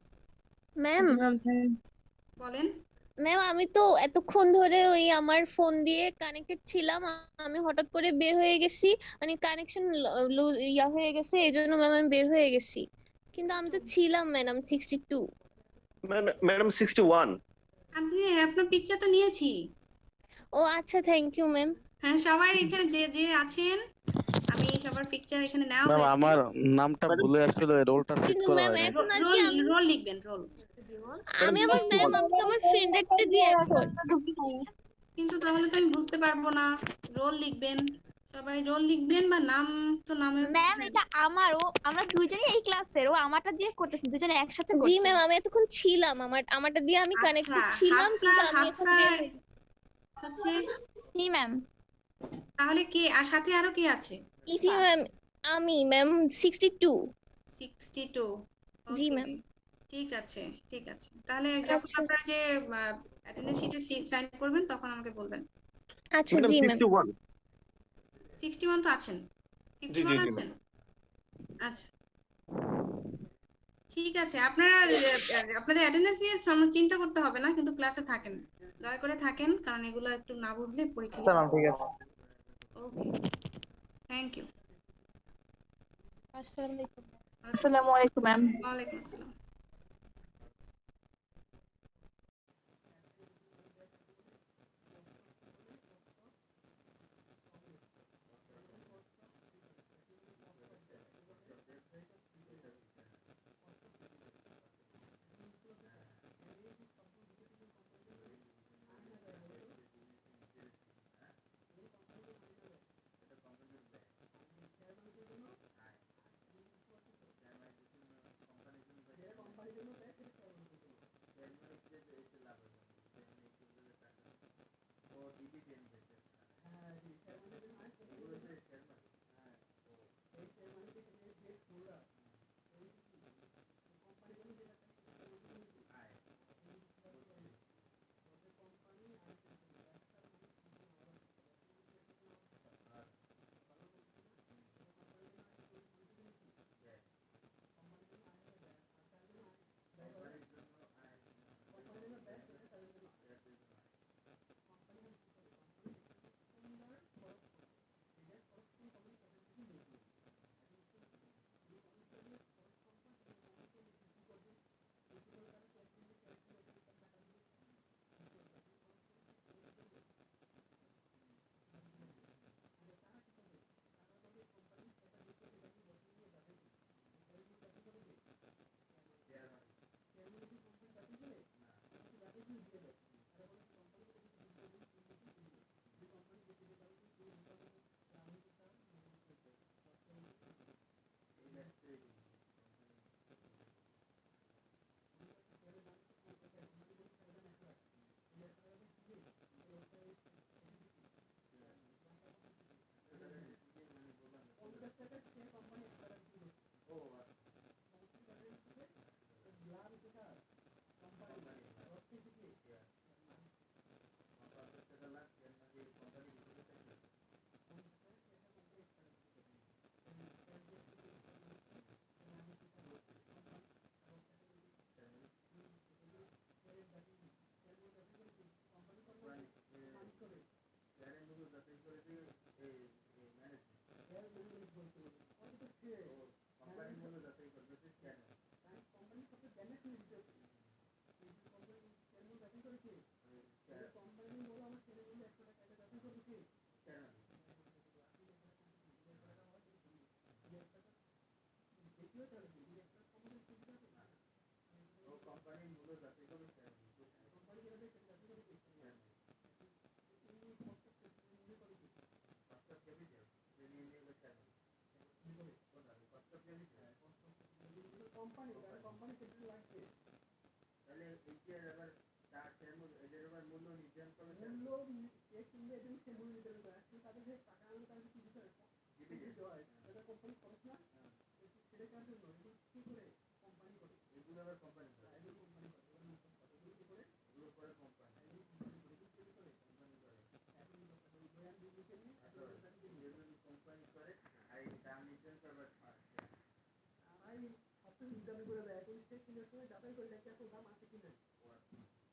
ম্যাম, জি ম্যাম, থ্যাংক। বলেন। ম্যাম আমি তো এতক্ষণ ধরে ওই আমার ফোন দিয়ে কানেক্টেড ছিলাম, আমি হঠাৎ করে বের হয়ে গেছি, মানে কানেকশন লুজ হয়ে গেছে, এই জন্য ম্যাম আমি বের হয়ে গেছি। কিন্তু আমি তো ছিলাম ম্যাডাম 62। ম্যাডাম 61। আপনার পিকচার তো নিয়েছি। ও আচ্ছা, থ্যাংক ইউ ম্যাম। হ্যাঁ, সবার এখানে যে যে আছেন, আমি সবার পিকচার এখানে নেওয়া ম্যাম হয়েছে। আমার নামটা ভুলে আসলে রোলটা সেট কিন্তু করা ম্যাম হয় নাই। এখন আর কি রোল আমি রোল লিখবেন, রোল। আমি আমার ম্যাম আমি তো আমার ফ্রেন্ডেরটা দিয়ে এখন কিন্তু তাহলে তো আমি বুঝতে পারবো না। রোল লিখবেন, সবাই রোল লিখবেন বা নাম। তো নামে ম্যাম এটা আমারও, আমরা দুইজনই এই ক্লাসের, ও আমারটা দিয়ে করতেছি, দুজনে একসাথে জি করছি। ম্যাম আমি এতক্ষণ ছিলাম, আমারটা দিয়ে আমি আচ্ছা, কানেক্টেড ছিলাম, কিন্তু আমি এখন হাফসা বের হয়ে হচ্ছে। জি ম্যাম। তাহলে কে আর সাথে আরো কে আছে? জি ম্যাম আমি ম্যাম 62। 62। জি ওকে, ম্যাম। ঠিক আছে, ঠিক আছে। তাহলে যখন আচ্ছা আপনারা যে অ্যাটেন্ডেন্স শিটে সাইন করবেন তখন আমাকে বলবেন। আচ্ছা ম্যাডাম জি ম্যাম। 61। 61 তো আছেন? জি 51 জি জি আছেন? আচ্ছা, ঠিক আছে। আপনারা আপনাদের অ্যাটেন্ডেন্স নিয়ে চিন্তা করতে হবে না, কিন্তু ক্লাসে থাকেন, দয়া করে থাকেন, কারণ এগুলো একটু না বুঝলে পরীক্ষা আচ্ছা ম্যাম, ঠিক আছে। ওকে, থ্যাংক ইউ। আসসালামু আলাইকুম ম্যাম। ওয়ালাইকুম আসসালাম।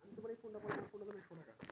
আমি তোমার এই ফোনটা করে 15 জন 16 টাকা।